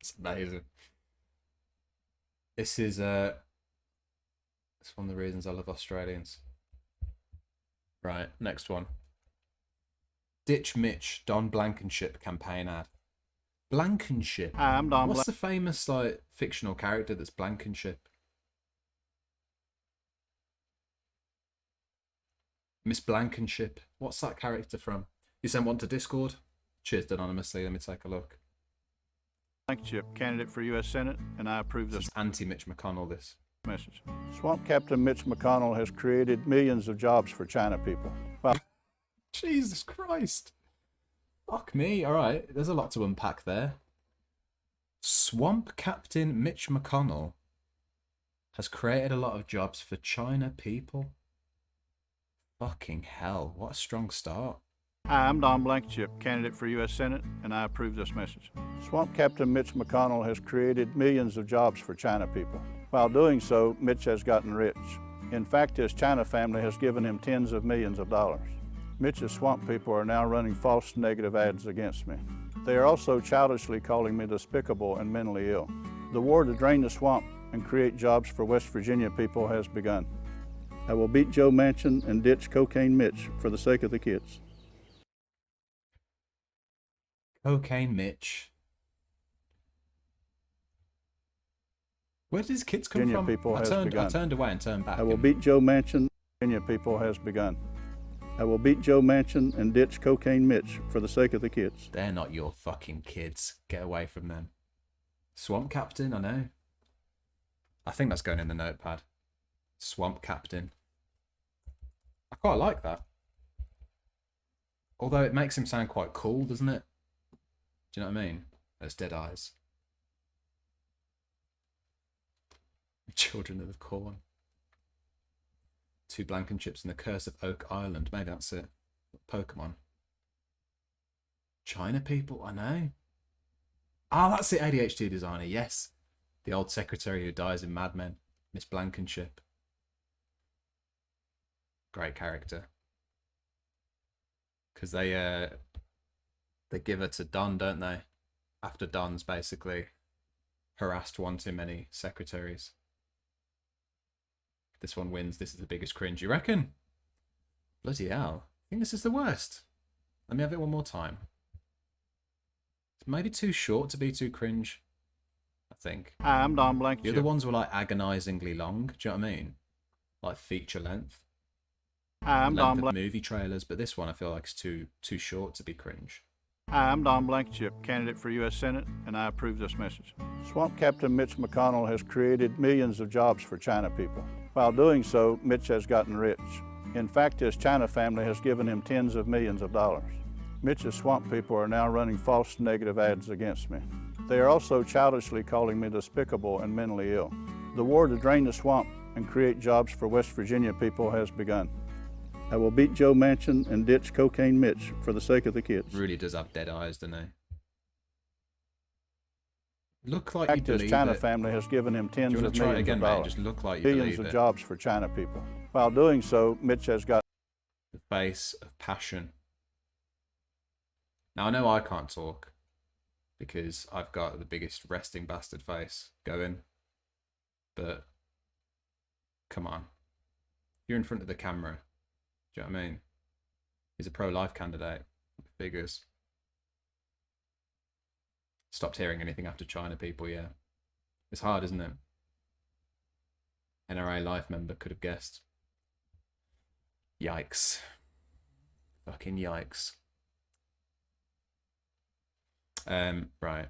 It's amazing. This is it's one of the reasons I love Australians. Right, next one. Ditch Mitch, Don Blankenship campaign ad. Blankenship. Hi, I'm Don What's the famous like fictional character that's Blankenship? Miss Blankenship. What's that character from? You sent one to Discord? Cheers anonymously. Let me take a look. Blankenship, candidate for U.S. Senate, and I approve this. Anti-Mitch McConnell, this. Message. Swamp Captain Mitch McConnell has created millions of jobs for China people. Well, Jesus Christ. Fuck me. All right. There's a lot to unpack there. Swamp Captain Mitch McConnell has created a lot of jobs for China people. Fucking hell. What a strong start. Hi, I'm Don Blankenship, candidate for U.S. Senate, and I approve this message. Swamp Captain Mitch McConnell has created millions of jobs for China people. While doing so, Mitch has gotten rich. In fact, his China family has given him tens of millions of dollars. Mitch's swamp people are now running false negative ads against me. They are also childishly calling me despicable and mentally ill. The war to drain the swamp and create jobs for West Virginia people has begun. I will beat Joe Manchin and ditch Cocaine Mitch for the sake of the kids. Cocaine Mitch. Where did his kids come Virginia from? people I has turned begun. away and turned back. I will beat Joe Manchin. Virginia people has begun. I will beat Joe Manchin and ditch Cocaine Mitch for the sake of the kids. They're not your fucking kids. Get away from them. Swamp Captain, I know. I think that's going in the notepad. Swamp Captain. I quite like that. Although it makes him sound quite cool, doesn't it? Do you know what I mean? Those dead eyes. Children of the Corn. Two Blankenships and the Curse of Oak Island. Maybe that's it. Pokemon. China people, I know. Ah, that's the ADHD designer, yes. The old secretary who dies in Mad Men. Miss Blankenship. Great character. Because they give her to Don, don't they? After Don's basically harassed one too many secretaries. This one wins. This is the biggest cringe. You reckon? Bloody hell. I think this is the worst. Let me have it one more time. It's maybe too short to be too cringe, I think. Hi, I'm Don The Blankenship. other ones were like agonizingly long. Do you know what I mean? Like feature length. Hi, I'm Don Length of Blank. movie trailers, but this one I feel like is too short to be cringe. Hi, I'm Don Blankenship, candidate for U.S. Senate, and I approve this message. Swamp Captain Mitch McConnell has created millions of jobs for China people. While doing so, Mitch has gotten rich. In fact, his China family has given him tens of millions of dollars. Mitch's swamp people are now running false negative ads against me. They are also childishly calling me despicable and mentally ill. The war to drain the swamp and create jobs for West Virginia people has begun. I will beat Joe Manchin and ditch Cocaine Mitch for the sake of the kids. Really does have dead eyes, doesn't he? Look like In you fact, his believe China it. family has given him tens Do you of want to try it millions again, of mate? dollars. Just look like you Billions believe of it. jobs for China people. While doing so, Mitch has got The face of passion. Now I know I can't talk because I've got the biggest resting bastard face going, but come on, you're in front of the camera. Do you know what I mean? He's a pro-life candidate. Figures. Stopped hearing anything after China people, yeah. It's hard, isn't it? NRA life member could have guessed. Yikes. Fucking yikes. Right.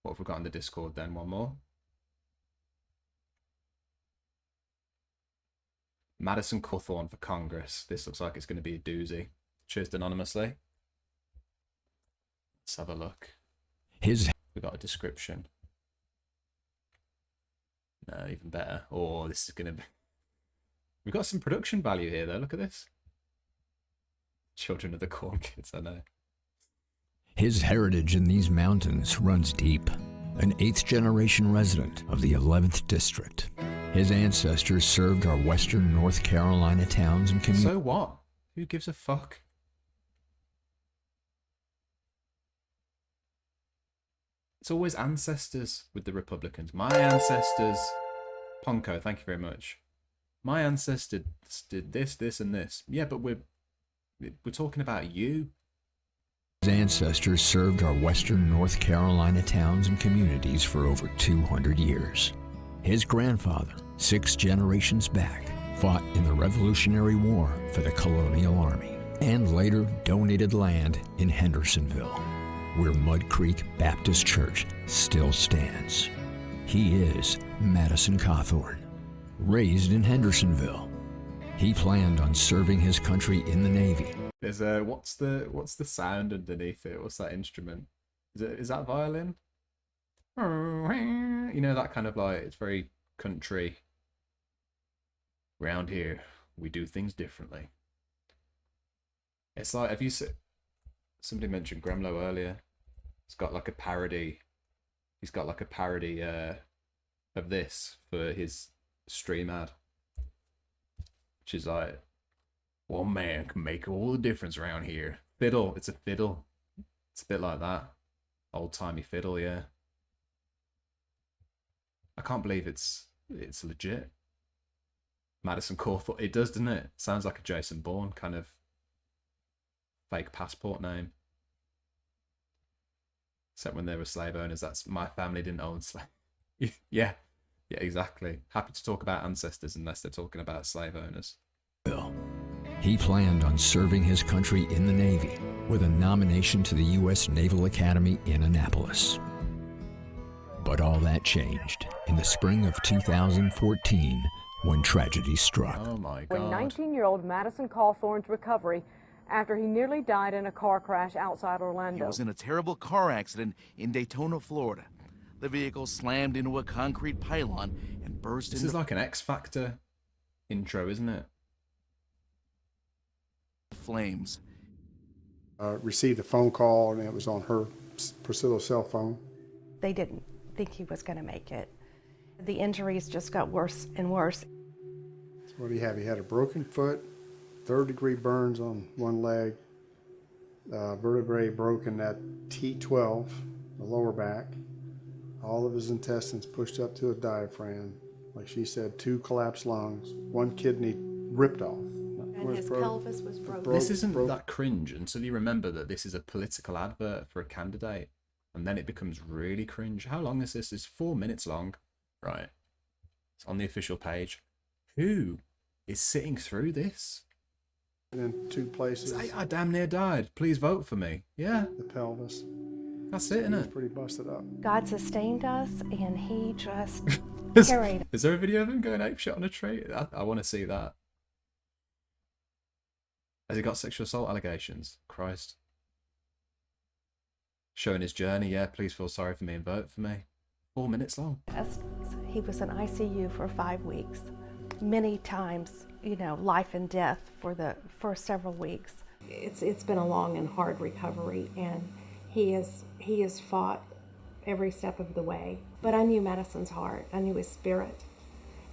What have we got on the Discord then? One more. Madison Cawthorn for Congress. This looks like it's going to be a doozy. Cheers anonymously. Let's have a look. We got a description. No, even better. Oh, this is going to be... We've got some production value here, though. Look at this. Children of the Corn Kids, I know. His heritage in these mountains runs deep. An 8th-generation resident of the 11th District. His ancestors served our western North Carolina towns and communities. So what? Who gives a fuck? It's always ancestors with the Republicans. My ancestors... Ponko, thank you very much. My ancestors did this, this, and this. Yeah, but we're talking about you. His ancestors served our western North Carolina towns and communities for over 200 years. His grandfather, 6 generations back, fought in the Revolutionary War for the Colonial Army and later donated land in Hendersonville, where Mud Creek Baptist Church still stands. He is Madison Cawthorn, raised in Hendersonville. He planned on serving his country in the Navy. There's a what's the sound underneath it? What's that instrument? Is that violin? You know, that kind of like, it's very country. Round here, we do things differently. It's like, have you seen, somebody mentioned Gremlo earlier. It's got like a parody. He's got like a parody of this for his stream ad. Which is like, one man can make all the difference around here. Fiddle, it's a fiddle. It's a bit like that. Old-timey fiddle, yeah. I can't believe it's legit. Madison Cawthorn. It does, doesn't it? Sounds like a Jason Bourne kind of fake passport name. Except when they were slave owners, that's my family didn't own slave. Yeah, exactly. Happy to talk about ancestors unless they're talking about slave owners. He planned on serving his country in the Navy with a nomination to the U.S. Naval Academy in Annapolis. But all that changed in the spring of 2014 when tragedy struck. Oh my When God. 19-year-old Madison Cawthorn's recovery after he nearly died in a car crash outside Orlando. He was in a terrible car accident in Daytona, Florida. The vehicle slammed into a concrete pylon and burst This into is like an X Factor intro, isn't it? flames. Received a phone call, and it was on her, Priscilla's cell phone. They didn't think he was going to make it. The injuries just got worse and worse. So what do you have? He had a broken foot, 3rd-degree burns on one leg, vertebrae broken at T12, the lower back, All of his intestines pushed up to a diaphragm. Like she said, 2 collapsed lungs, 1 kidney ripped off. And his pelvis was broken. This isn't that cringe until you remember that this is a political advert for a candidate. And then it becomes really cringe. How long is this? It's 4 minutes long. Right. It's on the official page. Who is sitting through this? In 2 places. I damn near died. Please vote for me. Yeah. The pelvis. That's it, isn't It's it? pretty busted up. God sustained us, and he just carried. Is there a video of him going apeshit on a tree? I want to see that. Has he got sexual assault allegations? Christ. Showing his journey. Yeah, please feel sorry for me and vote for me. 4 minutes long. He was in ICU for 5 weeks. Many times, you know, life and death for several weeks. It's been a long and hard recovery, and he has fought every step of the way. But I knew Madison's heart. I knew his spirit,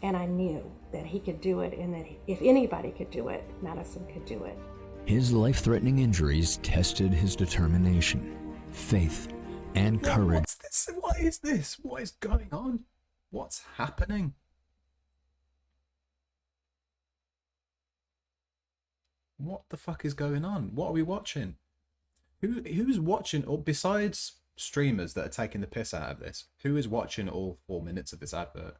and I knew that he could do it, and that if anybody could do it, Madison could do it. His life-threatening injuries tested his determination, faith, and courage. What's this? What is this? What is going on? What's happening? What the fuck is going on? What are we watching? Who's watching? Or besides streamers that are taking the piss out of this, who is watching all 4 minutes of this advert?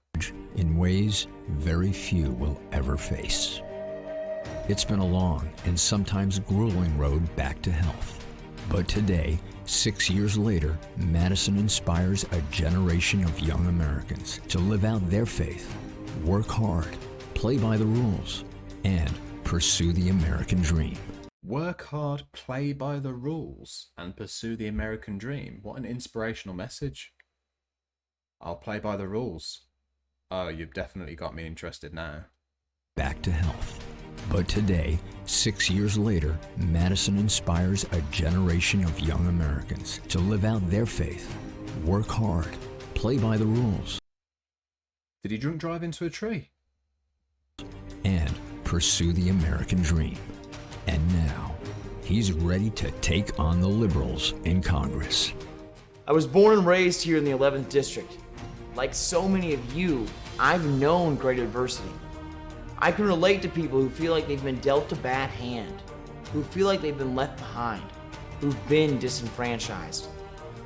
In ways very few will ever face. It's been a long and sometimes grueling road back to health. But today, 6 years later, Madison inspires a generation of young Americans to live out their faith, work hard, play by the rules, and pursue the American dream. Work hard, play by the rules, and pursue the American dream. What an inspirational message. I'll play by the rules. Oh, you've definitely got me interested now. Back to health. But today, 6 years later, Madison inspires a generation of young Americans to live out their faith, work hard, play by the rules, Did he drunk drive into a tree? and pursue the American dream. And now, he's ready to take on the liberals in Congress. I was born and raised here in the 11th District. Like so many of you, I've known great adversity. I can relate to people who feel like they've been dealt a bad hand, who feel like they've been left behind, who've been disenfranchised,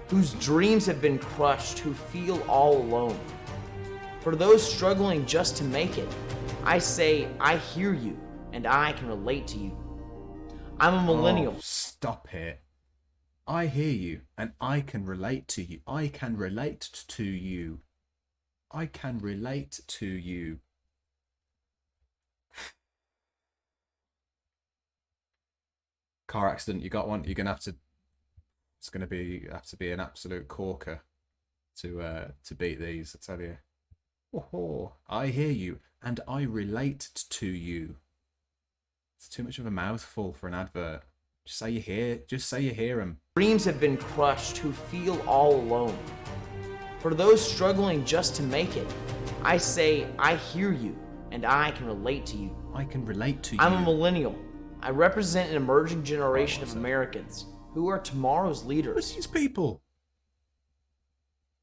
whose dreams have been crushed, who feel all alone. For those struggling just to make it, I say, I hear you, and I can relate to you. I'm a millennial. Oh, stop it. I hear you, and I can relate to you. I can relate to you. I can relate to you. Car accident, you got one? You're gonna have to. It's gonna have to be an absolute corker to beat these. I tell you. Oh, I hear you, and I relate to you. It's too much of a mouthful for an advert. Just say you hear them. Dreams have been crushed, who feel all alone. For those struggling just to make it, I say, I hear you, and I can relate to you. I can relate to you. I'm a millennial. I represent an emerging generation of Americans who are tomorrow's leaders. What's these people?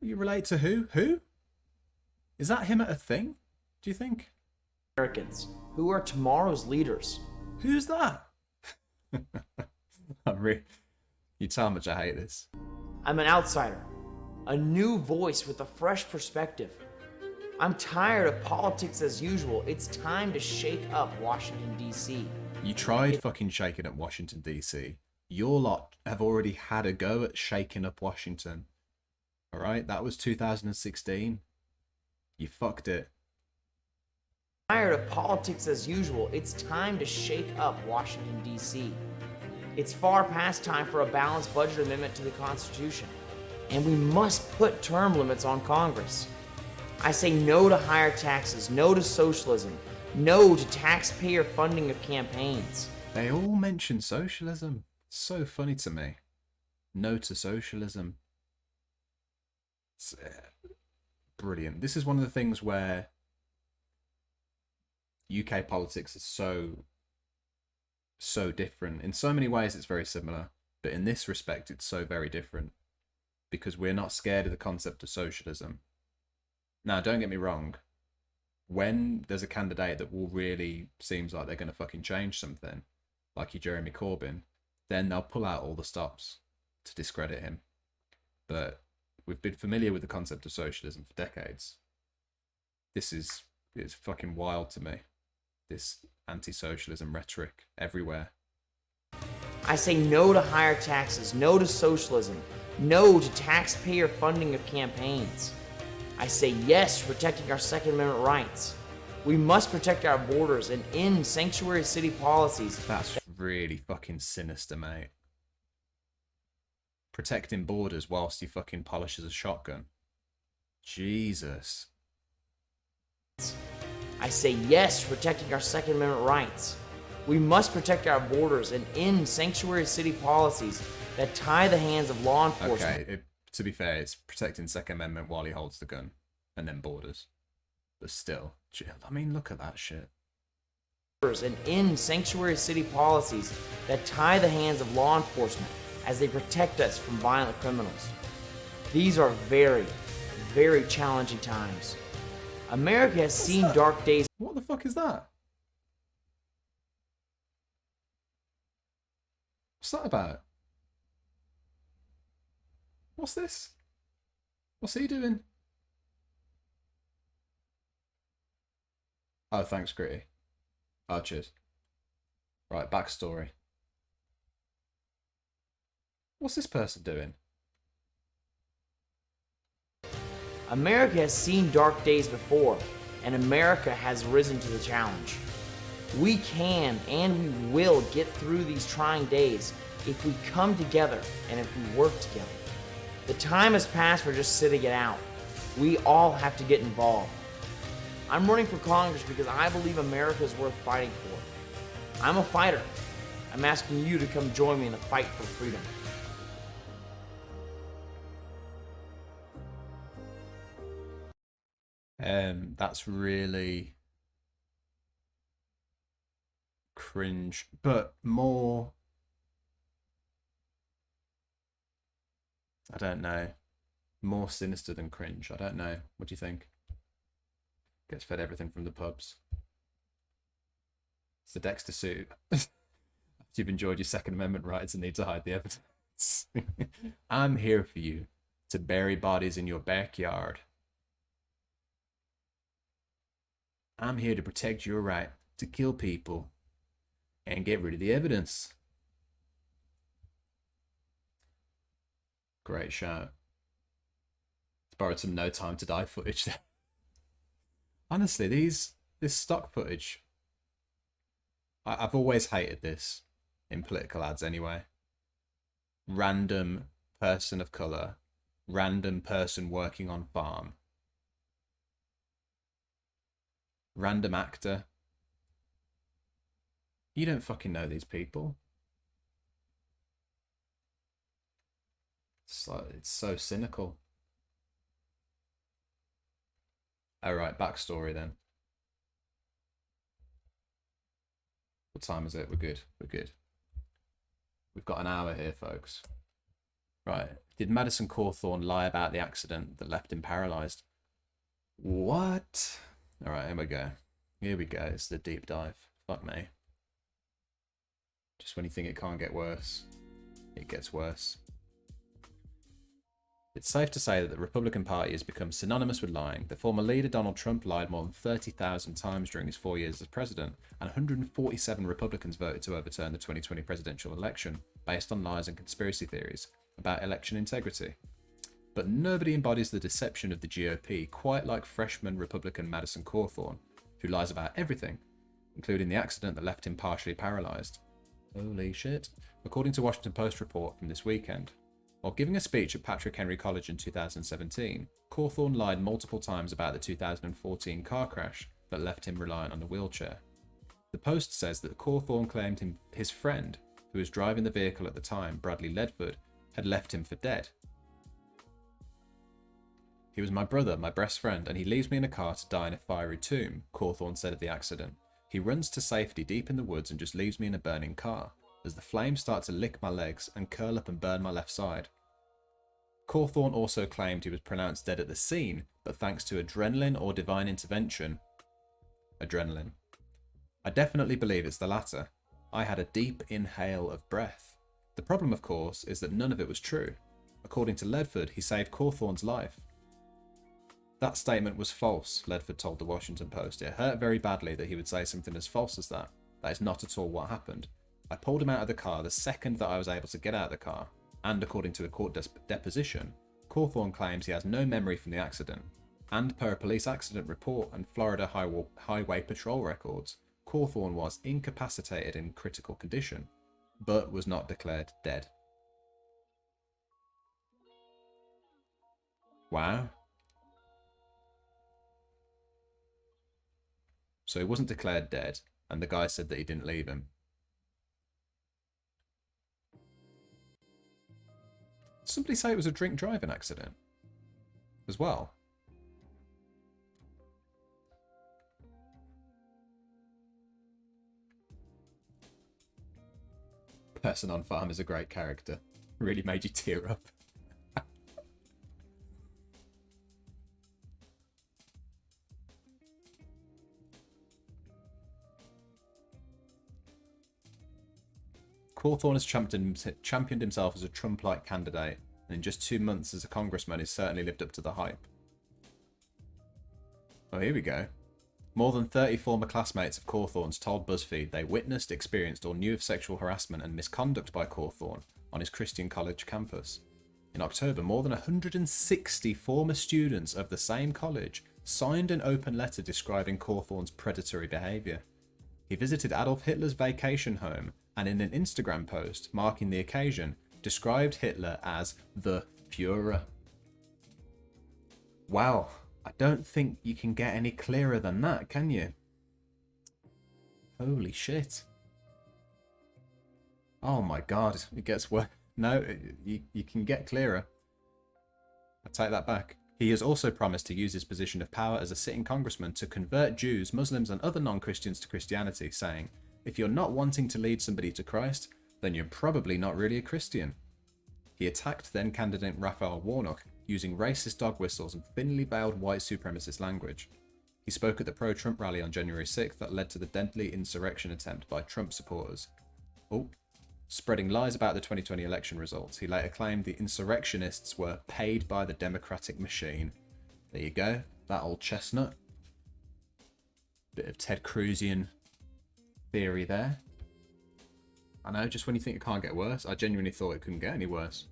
You relate to who? Who? Is that him at a thing? Do you think? Americans who are tomorrow's leaders. Who's that? You tell how much I hate this. I'm an outsider, a new voice with a fresh perspective. I'm tired of politics as usual. It's time to shake up Washington, D.C. You tried fucking shaking up Washington, D.C. Your lot have already had a go at shaking up Washington. Alright, that was 2016. You fucked it. Tired of politics as usual. It's time to shake up Washington, D.C. It's far past time for a balanced budget amendment to the Constitution. And we must put term limits on Congress. I say no to higher taxes, no to socialism, no to taxpayer funding of campaigns. They all mention socialism. It's so funny to me. No to socialism. It's, brilliant. This is one of the things where UK politics is so different. In so many ways it's very similar, but in this respect it's so very different. because we're not scared of the concept of socialism. Now, don't get me wrong. When there's a candidate that will really seems like they're going to fucking change something, like your Jeremy Corbyn, then they'll pull out all the stops to discredit him. But we've been familiar with the concept of socialism for decades. It's fucking wild to me. This anti-socialism rhetoric everywhere. I say no to higher taxes, no to socialism, no to taxpayer funding of campaigns. I say yes to protecting our Second Amendment rights. We must protect our borders and end sanctuary city policies. That's really fucking sinister, mate. Protecting borders whilst he fucking polishes a shotgun. Jesus. I say yes to protecting our Second Amendment rights. We must protect our borders and end sanctuary city policies that tie the hands of law enforcement. Okay, to be fair, it's protecting Second Amendment while he holds the gun, and then borders. But still, I mean, look at that shit. And end sanctuary city policies that tie the hands of law enforcement as they protect us from violent criminals. These are very, very challenging times. America has seen dark days. What the fuck is that? What's that about? What's this? What's he doing? Oh, thanks, Gritty. Oh, cheers. Right, backstory. What's this person doing? America has seen dark days before, and America has risen to the challenge. We can and we will get through these trying days if we come together and if we work together. The time has passed for just sitting it out. We all have to get involved. I'm running for Congress because I believe America is worth fighting for. I'm a fighter. I'm asking you to come join me in the fight for freedom. That's really cringe, but more, I don't know, more sinister than cringe. I don't know. What do you think? Gets fed everything from the pubs. It's the Dexter suit. After you've enjoyed your Second Amendment rights and need to hide the evidence. I'm here for you to bury bodies in your backyard. I'm here to protect your right to kill people and get rid of the evidence. Great shout. Borrowed some No Time to Die footage there. Honestly, this stock footage, I've always hated this in political ads anyway. Random person of colour, random person working on farm, random actor. You don't fucking know these people. It's so cynical. Alright, backstory then. What time is it? We're good. We're good. We've got an hour here, folks. Right. Did Madison Cawthorn lie about the accident that left him paralysed? What? Alright, here we go. Here we go. It's the deep dive. Fuck me. Just when you think it can't get worse, it gets worse. It's safe to say that the Republican Party has become synonymous with lying. The former leader, Donald Trump, lied more than 30,000 times during his 4 years as president, and 147 Republicans voted to overturn the 2020 presidential election based on lies and conspiracy theories about election integrity. But nobody embodies the deception of the GOP quite like freshman Republican Madison Cawthorn, who lies about everything, including the accident that left him partially paralysed. Holy shit. According to Washington Post report from this weekend, while giving a speech at Patrick Henry College in 2017, Cawthorn lied multiple times about the 2014 car crash that left him reliant on a wheelchair. The Post says that Cawthorn claimed his friend, who was driving the vehicle at the time, Bradley Ledford, had left him for dead. He was my brother, my best friend, and he leaves me in a car to die in a fiery tomb, Cawthorn said of the accident. He runs to safety deep in the woods and just leaves me in a burning car, as the flames start to lick my legs and curl up and burn my left side. Cawthorne also claimed he was pronounced dead at the scene, but thanks to adrenaline or divine intervention. Adrenaline. I definitely believe it's the latter. I had a deep inhale of breath. The problem, of course, is that none of it was true. According to Ledford, he saved Cawthorne's life. That statement was false, Ledford told the Washington Post. It hurt very badly that he would say something as false as that. That is not at all what happened. I pulled him out of the car the second that I was able to get out of the car, and according to a court deposition, Cawthorne claims he has no memory from the accident. And per a police accident report and Florida Highway Patrol records, Cawthorne was incapacitated in critical condition, but was not declared dead. Wow. So he wasn't declared dead, and the guy said that he didn't leave him. Somebody say it was a drink driving accident as well. Person on Farm is a great character. Really made you tear up. Cawthorne has championed himself as a Trump-like candidate, and in just 2 months as a congressman, he's certainly lived up to the hype. Oh, here we go. More than 30 former classmates of Cawthorne's told BuzzFeed they witnessed, experienced, or knew of sexual harassment and misconduct by Cawthorne on his Christian college campus. In October, more than 160 former students of the same college signed an open letter describing Cawthorne's predatory behaviour. He visited Adolf Hitler's vacation home and in an Instagram post marking the occasion, described Hitler as the Führer. Wow, I don't think you can get any clearer than that, can you? Holy shit. Oh my god, it gets worse. No, you can get clearer. I take that back. He has also promised to use his position of power as a sitting congressman to convert Jews, Muslims and other non-Christians to Christianity, saying, if you're not wanting to lead somebody to Christ, then you're probably not really a Christian. He attacked then-candidate Raphael Warnock using racist dog whistles and thinly veiled white supremacist language. He spoke at the pro-Trump rally on January 6th that led to the deadly insurrection attempt by Trump supporters. Spreading lies about the 2020 election results. He later claimed the insurrectionists were paid by the Democratic machine. There you go, that old chestnut. Bit of Ted Cruzian theory there. I know, just when you think it can't get worse, I genuinely thought it couldn't get any worse.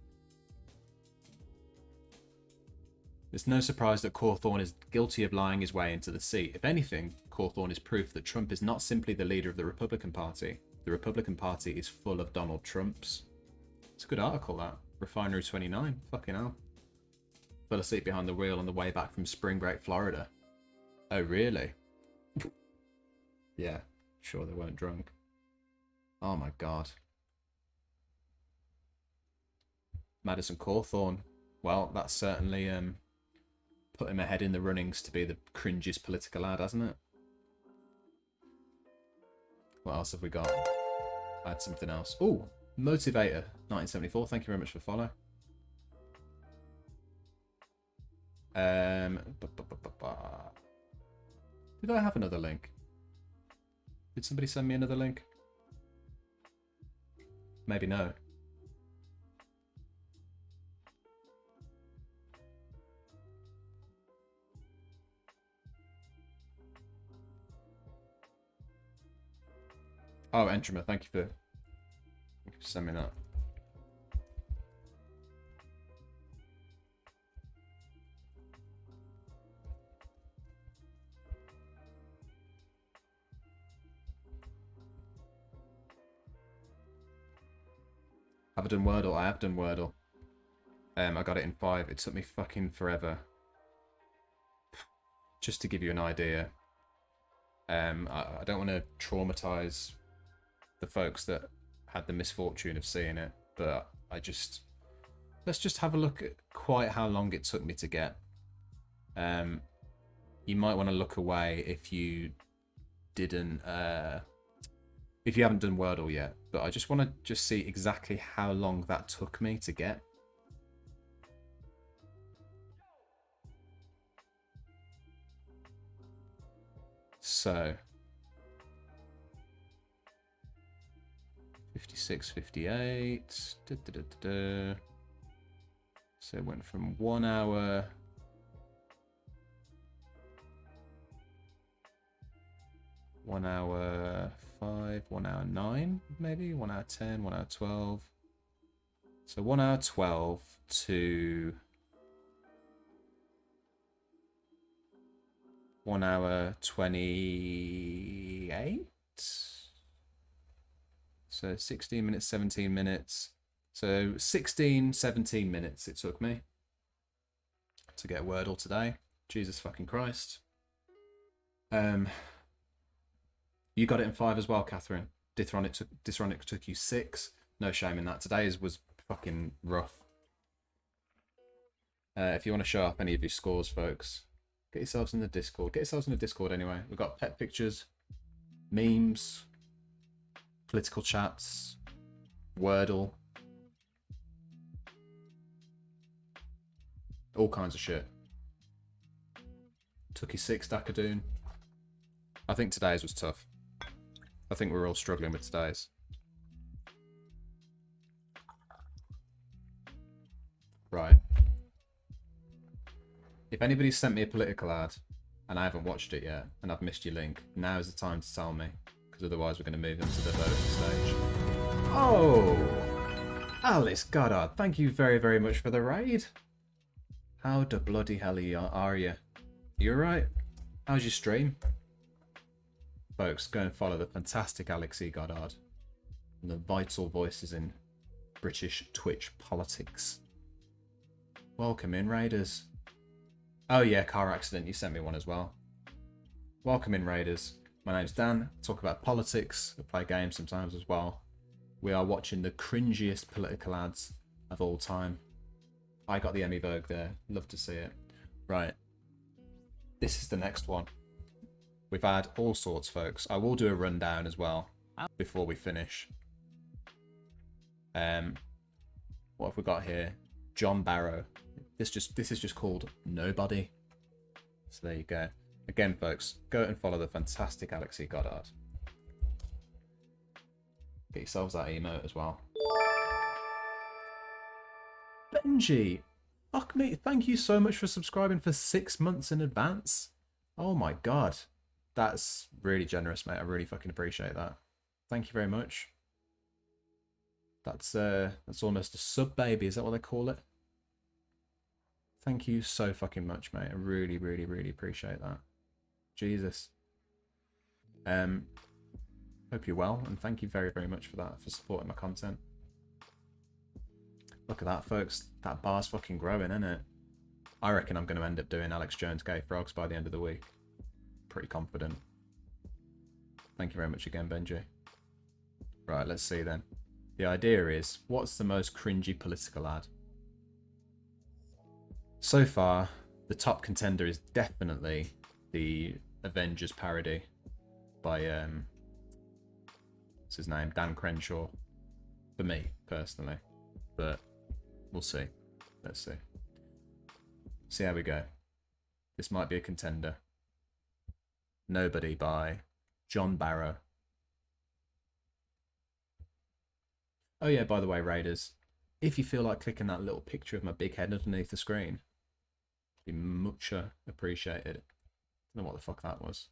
It's no surprise that Cawthorne is guilty of lying his way into the seat. If anything, Cawthorne is proof that Trump is not simply the leader of the Republican Party. The Republican Party is full of Donald Trumps. It's a good article, that. Refinery 29. Fucking hell. Fell asleep behind the wheel on the way back from spring break, Florida. Oh, really? Yeah, sure they weren't drunk. Oh my god. Madison Cawthorne. Well, that's certainly put him ahead in the runnings to be the cringiest political ad, hasn't it? What else have we got? I had something else. Oh, Motivator 1974. Thank you very much for follow. Did I have another link? Did somebody send me another link? Maybe no. Oh, Entrama, thank you for sending me that. Have I done Wordle? I have done Wordle. I got it in 5. It took me fucking forever. Just to give you an idea. I don't want to traumatize the folks that had the misfortune of seeing it, but let's just have a look at quite how long it took me to get. You might want to look away if you didn't if you haven't done Wordle yet, but I just want to see exactly how long that took me to get. So 56, 58. So it went from 1 hour. One hour 5, 1 hour 9, maybe 1 hour 10, 1 hour 12. So 1 hour 12 to 1 hour 28. So 16 minutes, 17 minutes. So 16, 17 minutes it took me to get Wordle today. Jesus fucking Christ. You got it in 5 as well, Catherine. Dithronic took you 6. No shame in that. Today's was fucking rough. If you want to show up any of your scores, folks, get yourselves in the Discord. Get yourselves in the Discord anyway. We've got pet pictures, memes, political chats, Wordle, all kinds of shit. Took you 6, Dakadoon. I think today's was tough. I think we're all struggling with today's. Right. If anybody's sent me a political ad and I haven't watched it yet and I've missed your link, now is the time to tell me, because otherwise we're going to move into the voting stage. Oh! Alice Goddard, thank you very, very much for the raid. How the bloody hell are you? You alright? How's your stream? Folks, go and follow the fantastic Alex E. Goddard and the vital voices in British Twitch politics. Welcome in, Raiders. Oh yeah, car accident, you sent me one as well. Welcome in, Raiders. My name's Dan, I talk about politics, I play games sometimes as well. We are watching the cringiest political ads of all time. I got the Emmy Vogue there, love to see it. Right, this is the next one. We've had all sorts, folks. I will do a rundown as well before we finish. What have we got here? John Barrow. This is just called Nobody. So there you go. Again, folks, go and follow the fantastic Alex E. Goddard. Get yourselves that emote as well. Benji, fuck me! Thank you so much for subscribing for 6 months in advance. Oh my god. That's really generous, mate. I really fucking appreciate that. Thank you very much. That's almost a sub baby. Is that what they call it? Thank you so fucking much, mate. I really, really, really appreciate that. Jesus. Hope you're well, and thank you very, very much for that, for supporting my content. Look at that, folks. That bar's fucking growing, isn't it? I reckon I'm going to end up doing Alex Jones Gay Frogs by the end of the week. Pretty confident. Thank you very much again, Benji. Right, let's see then. The idea is, what's the most cringy political ad? So far, the top contender is definitely the Avengers parody by, what's his name? Dan Crenshaw. For me, personally. But we'll see. Let's see. See how we go. This might be a contender. Nobody by John Barrow. Oh yeah, by the way, Raiders, if you feel like clicking that little picture of my big head underneath the screen, it'd be much appreciated. I don't know what the fuck that was.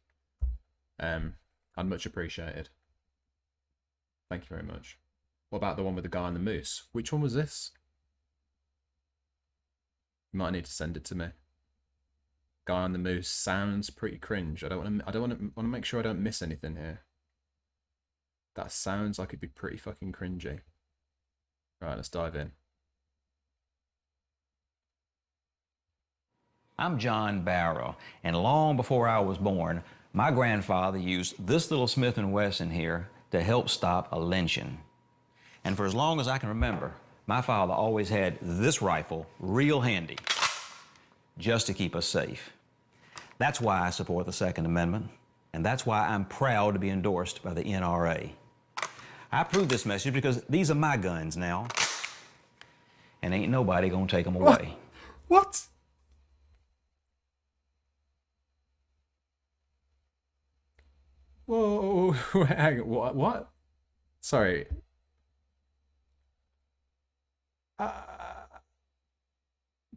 I'd much appreciated. Thank you very much. What about the one with the guy and the moose? Which one was this? You might need to send it to me. Guy on the moose sounds pretty cringe. I want to make sure I don't miss anything here. That sounds like it'd be pretty fucking cringy. Right, let's dive in. I'm John Barrow, and long before I was born, my grandfather used this little Smith & Wesson here to help stop a lynching. And for as long as I can remember, my father always had this rifle real handy, just to keep us safe. That's why I support the Second Amendment, and that's why I'm proud to be endorsed by the NRA. I approve this message because these are my guns now, and ain't nobody gonna take them away. What? Whoa, hang on, what? Sorry.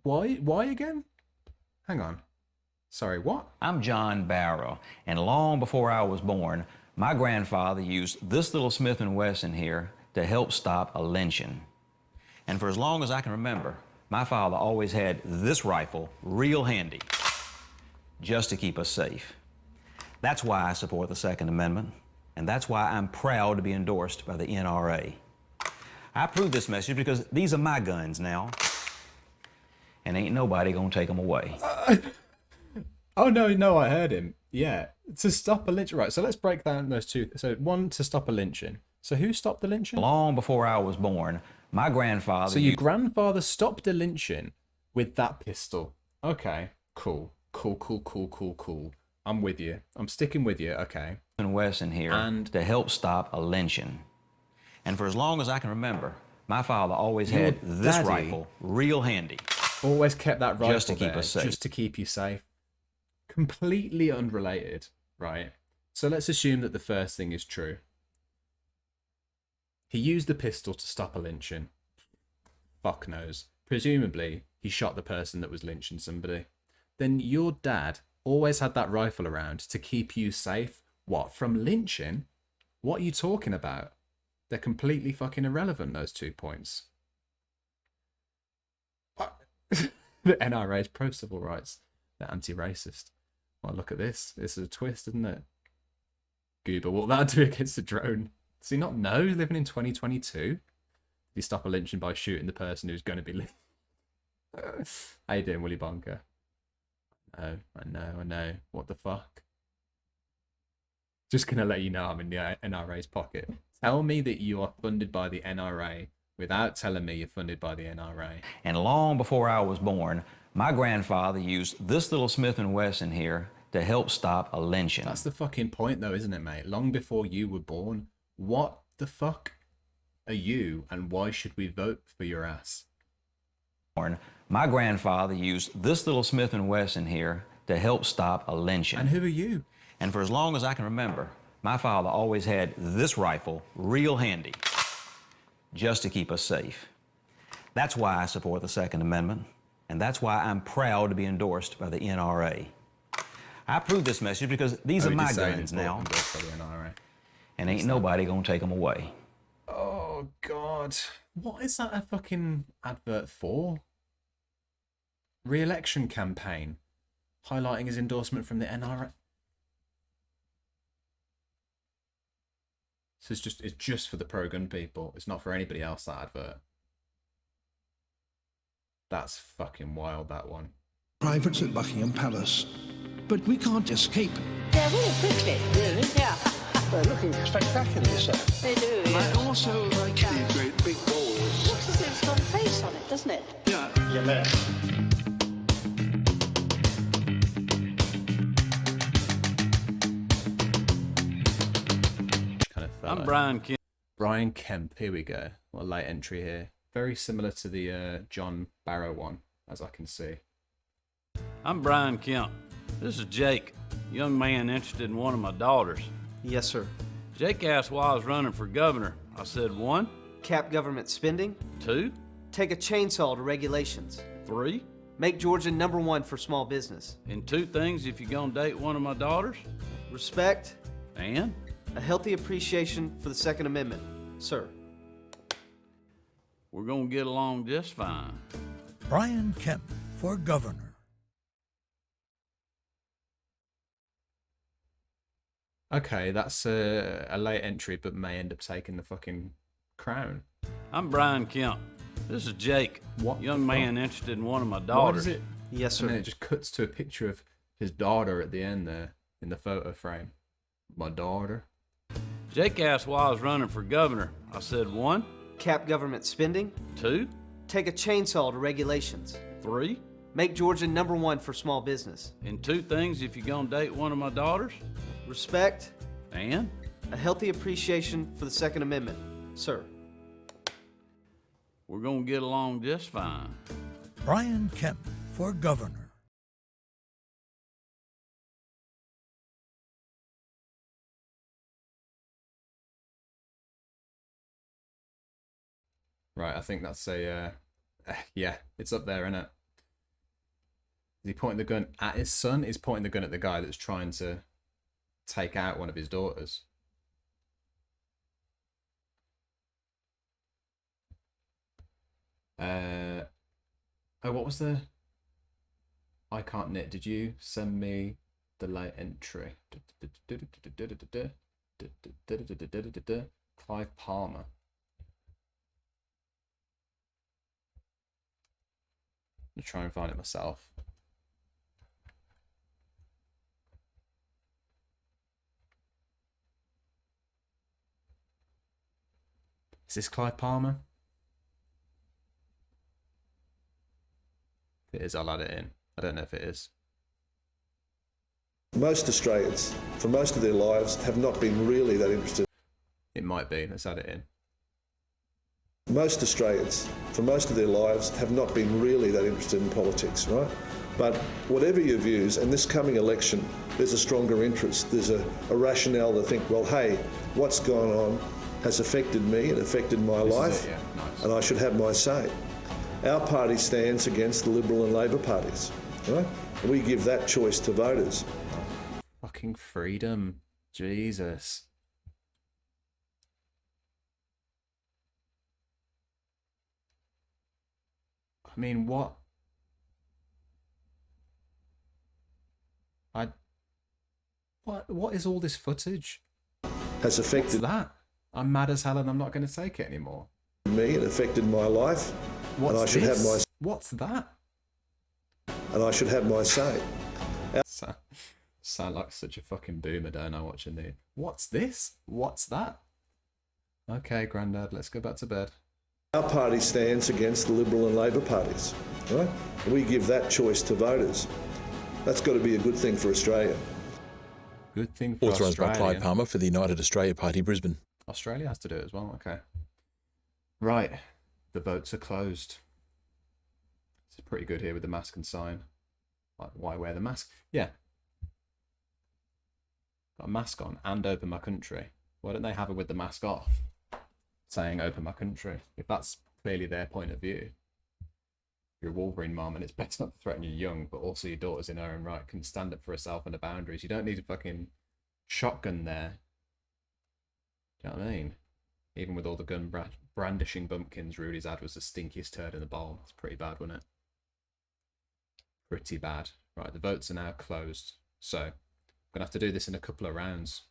Why again? Hang on. Sorry, what? I'm John Barrow, and long before I was born, my grandfather used this little Smith & Wesson here to help stop a lynching. And for as long as I can remember, my father always had this rifle real handy, just to keep us safe. That's why I support the Second Amendment, and that's why I'm proud to be endorsed by the NRA. I approve this message because these are my guns now, and ain't nobody gonna take them away. Oh, no, I heard him. Yeah, to stop a lynching. Right, so let's break down those two. So one, to stop a lynching. So who stopped the lynching? Long before I was born, my grandfather... So your grandfather stopped a lynching with that pistol. Okay, cool. I'm with you. I'm sticking with you, okay. And Wesson here and to help stop a lynching. And for as long as I can remember, my father always had this rifle real handy. Always kept that rifle just to keep us safe. Just to keep you safe. Completely unrelated, right? So let's assume that the first thing is true. He used the pistol to stop a lynching. Fuck knows. Presumably, he shot the person that was lynching somebody. Then your dad always had that rifle around to keep you safe. What, from lynching? What are you talking about? They're completely fucking irrelevant, those 2 points. The NRA is pro-civil rights. They're anti-racist. Well, look at this. This is a twist, isn't it? Goober, what will that do against a drone? Does he not know, living in 2022? Did he stop a lynching by shooting the person who's going to be How you doing, Willy Bonker? Oh, I know. What the fuck? Just going to let you know I'm in the NRA's pocket. Tell me that you are funded by the NRA without telling me you're funded by the NRA. And long before I was born, my grandfather used this little Smith & Wesson here to help stop a lynching. That's the fucking point though, isn't it, mate? Long before you were born, what the fuck are you and why should we vote for your ass? My grandfather used this little Smith & Wesson here to help stop a lynching. And who are you? And for as long as I can remember, my father always had this rifle real handy, just to keep us safe. That's why I support the Second Amendment, and that's why I'm proud to be endorsed by the NRA. I approve this message because these are my guns now, and ain't nobody gonna take them away. Oh, God. What is that a fucking advert for? Re-election campaign, highlighting his endorsement from the NRA. So it's just for the pro-gun people. It's not for anybody else, that advert. That's fucking wild, that one. Privates at Buckingham Palace. But we can't escape. They're really pretty, really. Yeah. They're looking spectacular, sir. They do, And yeah. I also like these great big balls. Looks as if it's got a face on it, doesn't it? Yeah. You bet. I'm Brian Kemp. Brian Kemp, here we go. What a late entry here. Very similar to the John Barrow one, as I can see. I'm Brian Kemp. This is Jake, young man interested in one of my daughters. Yes, sir. Jake asked why I was running for governor. I said, 1, cap government spending. 2, take a chainsaw to regulations. 3, make Georgia #1 for small business. and 2 things if you're gonna date one of my daughters. Respect. And a healthy appreciation for the Second Amendment, sir. We're gonna get along just fine. Brian Kemp for governor. Okay, that's a late entry, but may end up taking the fucking crown. I'm Brian Kemp. This is Jake, young man interested in one of my daughters. What is it? Yes, sir. And then it just cuts to a picture of his daughter at the end there, in the photo frame. My daughter. Jake asked why I was running for governor. I said, 1, cap government spending. 2, take a chainsaw to regulations. 3, make Georgia #1 for small business. and 2 things if you're gonna date one of my daughters. Respect. And a healthy appreciation for the Second Amendment, sir. we're gonna get along just fine. Brian Kemp for governor. Right, I think that's a... yeah, it's up there, isn't it? Is he pointing the gun at his son? He's pointing the gun at the guy that's trying to take out one of his daughters. Oh, what was the... I can't knit. Did you send me the late entry? Clive Palmer. I'm gonna try and find it myself. Is this Clive Palmer? If it is, I'll add it in. I don't know if it is. Most Australians, for most of their lives, have not been really that interested. It might be. Let's add it in. Most Australians, for most of their lives, have not been really that interested in politics, right? But whatever your views, in this coming election, there's a stronger interest. There's a rationale to think, well, hey, what's gone on has affected me and affected my life, yeah. Nice. and I should have my say. Our party stands against the Liberal and Labor parties, right? We give that choice to voters. Fucking freedom. Jesus. I mean, what? What is all this footage? Has affected What's that? I'm mad as hell and I'm not going to take it anymore. Me and affected my life, What's and I should this? have my. What's that? And I should have my say. Sound like such a fucking boomer, don't I, watching the... What's this? What's that? Okay, Grandad, let's go back to bed. Our party stands against the Liberal and Labor parties, right? We give that choice to voters. That's got to be a good thing for Australia. Good thing for Authorised by Australia. Clyde Palmer for the United Australia Party, Brisbane. Australia has to do it as well, okay. Right, the votes are closed. It's pretty good here with the mask and sign. Like, why wear the mask? Yeah. Got a mask on and open my country. Why don't they have it with the mask off? Saying open my country. If that's clearly their point of view. You're a Wolverine mom and it's better not to threaten your young, but also your daughters in her own right can stand up for herself and the boundaries. You don't need a fucking shotgun there. Do you know what I mean? Even with all the gun brandishing bumpkins, Rudy's ad was the stinkiest turd in the bowl. It's pretty bad, wasn't it? Pretty bad. Right, the votes are now closed. So, I'm going to have to do this in a couple of rounds.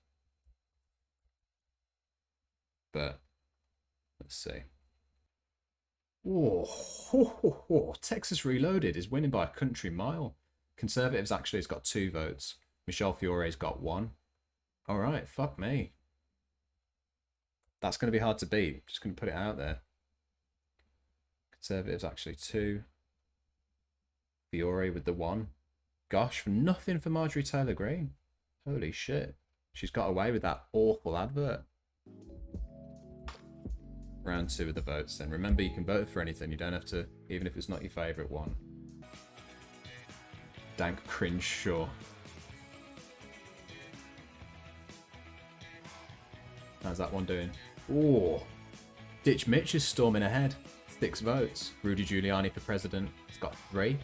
But, let's see. Oh, Texas Reloaded is winning by a country mile. Conservatives actually has got 2 votes. Michelle Fiore's got 1. All right, fuck me. That's going to be hard to beat. Just going to put it out there. Conservatives actually 2. Fiore with the 1. Gosh, nothing for Marjorie Taylor Greene. Holy shit. She's got away with that awful advert. Round 2 of the votes then. Remember, you can vote for anything. You don't have to, even if it's not your favourite one. Dank cringe, sure. How's that one doing? Oh, Ditch Mitch is storming ahead. 6 votes. Rudy Giuliani for president. It's got 3.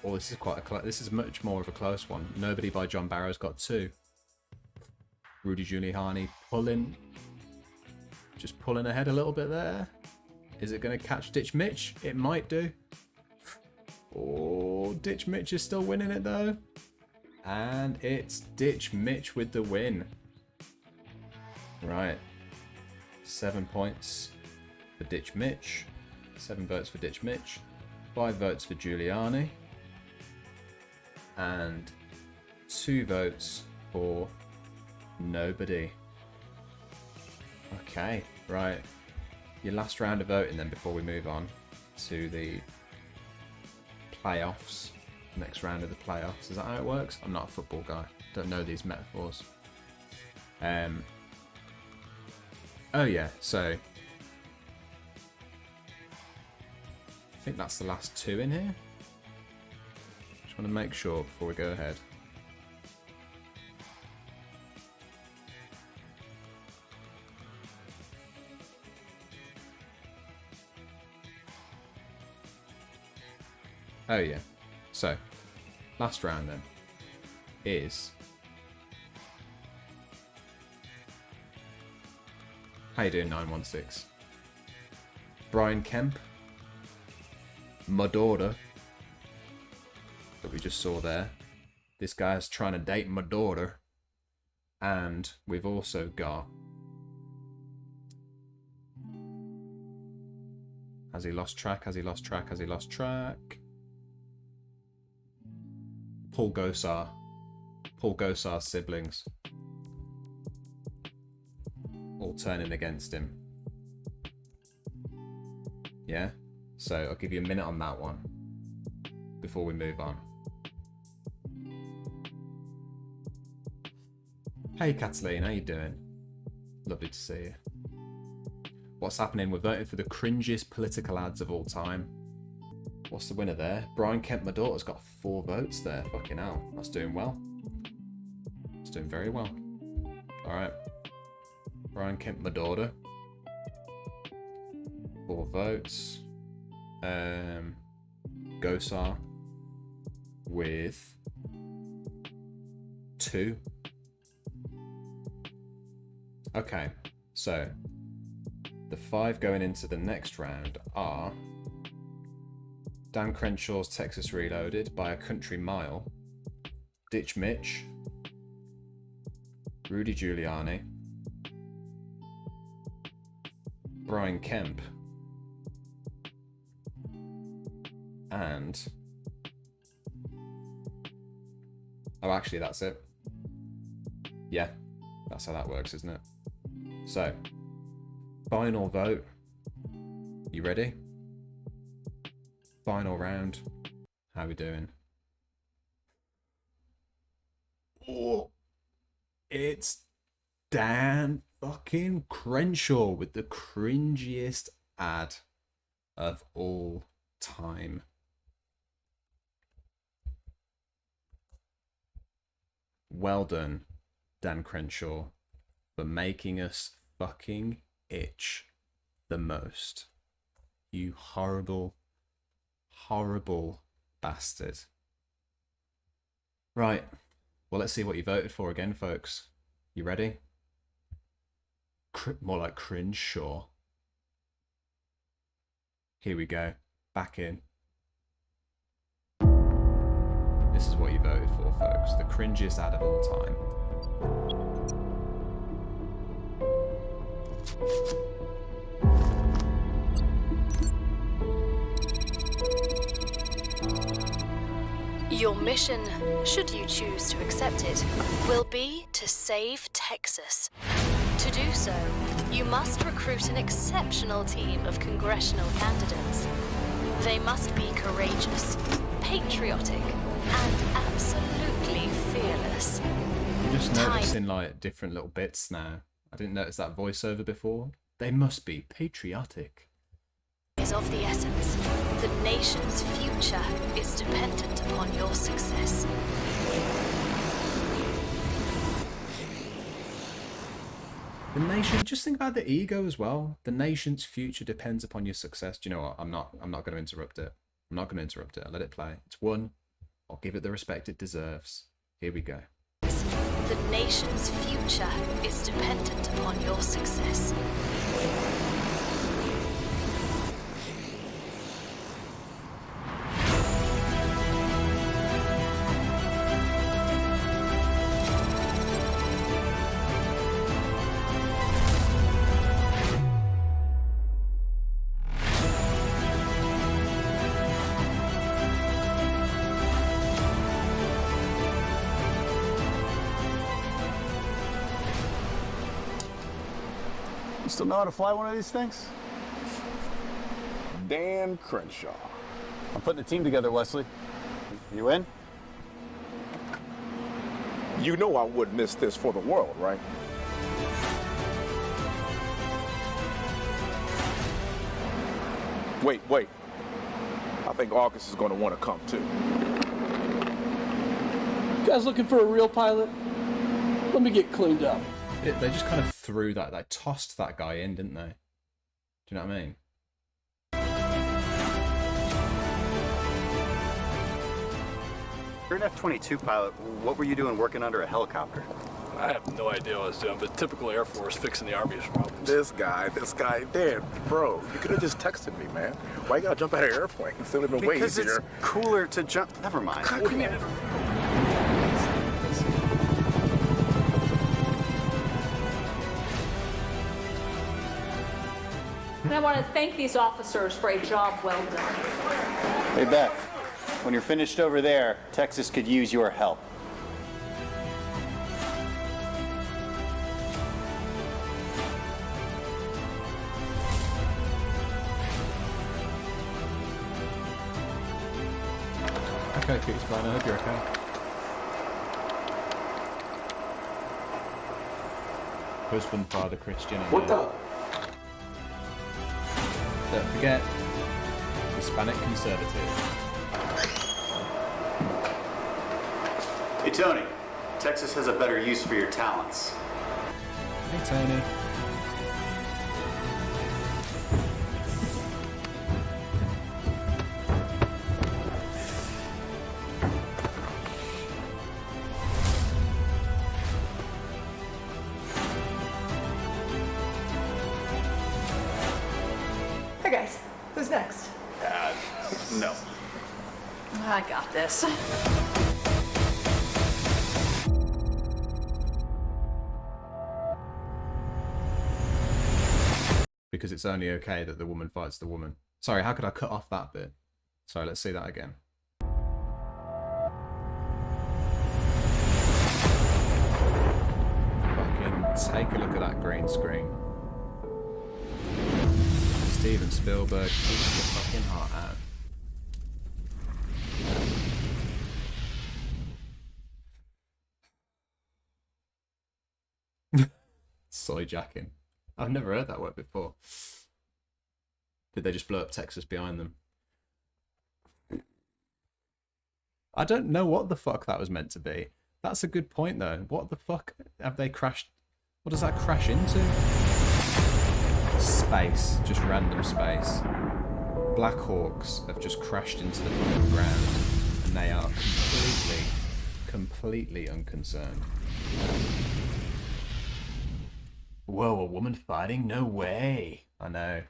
Oh, this is quite a this is much more of a close one. Nobody by John Barrow's got 2. Rudy Giuliani just pulling ahead a little bit there. Is it going to catch Ditch Mitch? It might do. Oh, Ditch Mitch is still winning it though. And it's Ditch Mitch with the win. Right. 7 points for Ditch Mitch. 7 votes for Ditch Mitch. 5 votes for Giuliani. And 2 votes for nobody. Okay, right. Your last round of voting then before we move on to the playoffs. Next round of the playoffs. Is that how it works? I'm not a football guy. Don't know these metaphors. Oh yeah, so I think that's the last 2 in here. Just want to make sure before we go ahead. Oh yeah. So, last round then is... How you doing, 916? Brian Kemp. My daughter. That we just saw there. This guy's trying to date my daughter. And we've also got... Has he lost track? Has he lost track? Has he lost track? Paul Gosar. Paul Gosar's siblings. All turning against him. Yeah? So I'll give you a minute on that one before we move on. Hey Kathleen, how you doing? Lovely to see you. What's happening? We're voting for the cringiest political ads of all time. What's the winner there? Brian Kemp, my daughter's got 4 votes there. Fucking hell. That's doing well. It's doing very well. Alright. Brian Kemp, my daughter. 4 votes. Gosar with 2. Okay, so the 5 going into the next round are Dan Crenshaw's Texas Reloaded by a country mile, Ditch Mitch, Rudy Giuliani, Brian Kemp, and... Oh, actually, that's it. Yeah, that's how that works, isn't it? So, final vote. You ready? Final round. How we doing? Oh, it's Dan fucking Crenshaw with the cringiest ad of all time. Well done, Dan Crenshaw, for making us fucking itch the most. You horrible, horrible bastard. Right. Well, let's see what you voted for again, folks. You ready? More like Cringe-shaw. Here we go. Back in. This is what you voted for, folks. The cringiest ad of all time. Your mission, should you choose to accept it, will be to save Texas. To do so, you must recruit an exceptional team of congressional candidates. They must be courageous, patriotic, and absolutely fearless. I'm just noticing like different little bits now. I didn't notice that voiceover before. They must be patriotic. Is of the essence. The nation's future is dependent upon your success. The nation, just think about the ego as well. The nation's future depends upon your success. Do you know what? I'm not going to interrupt it. I'm not going to interrupt it. I'll let it play. It's won. I'll give it the respect it deserves. Here we go. The nation's future is dependent upon your success. You still know how to fly one of these things? Dan Crenshaw. I'm putting a team together, Wesley. You in? You know I wouldn't miss this for the world, right? Wait. I think August is going to want to come too. You guys looking for a real pilot? Let me get cleaned up. They just kind of threw that, they tossed that guy in, didn't they? Do you know what I mean? You're an F-22 pilot. What were you doing working under a helicopter? I have no idea what I was doing, but typical Air Force fixing the Army's problems. This guy, damn, bro, you could have just texted me, man. Why you gotta jump out of an airplane? It's still been way Because easier. it's cooler to jump. Never mind. Come here. And I want to thank these officers for a job well done. Hey, Beth, when you're finished over there, Texas could use your help. Okay, Peter's fine. I hope you're okay. Husband, father, Christian. What the? Don't forget, Hispanic conservative. Hey, Tony. Texas has a better use for your talents. Hey, Tony. Hey guys, who's next? No. I got this. Because it's only okay that the woman fights the woman. Sorry, how could I cut off that bit? Sorry, let's see that again. Fucking take a look at that green screen. Steven Spielberg, keep your fucking heart out. Soy jacking. I've never heard that word before. Did they just blow up Texas behind them? I don't know what the fuck that was meant to be. That's a good point though. What the fuck have they crashed? What does that crash into? Space. Just random space. Black Hawks have just crashed into the fucking ground and they are completely unconcerned. Whoa, a woman fighting? No way. I know.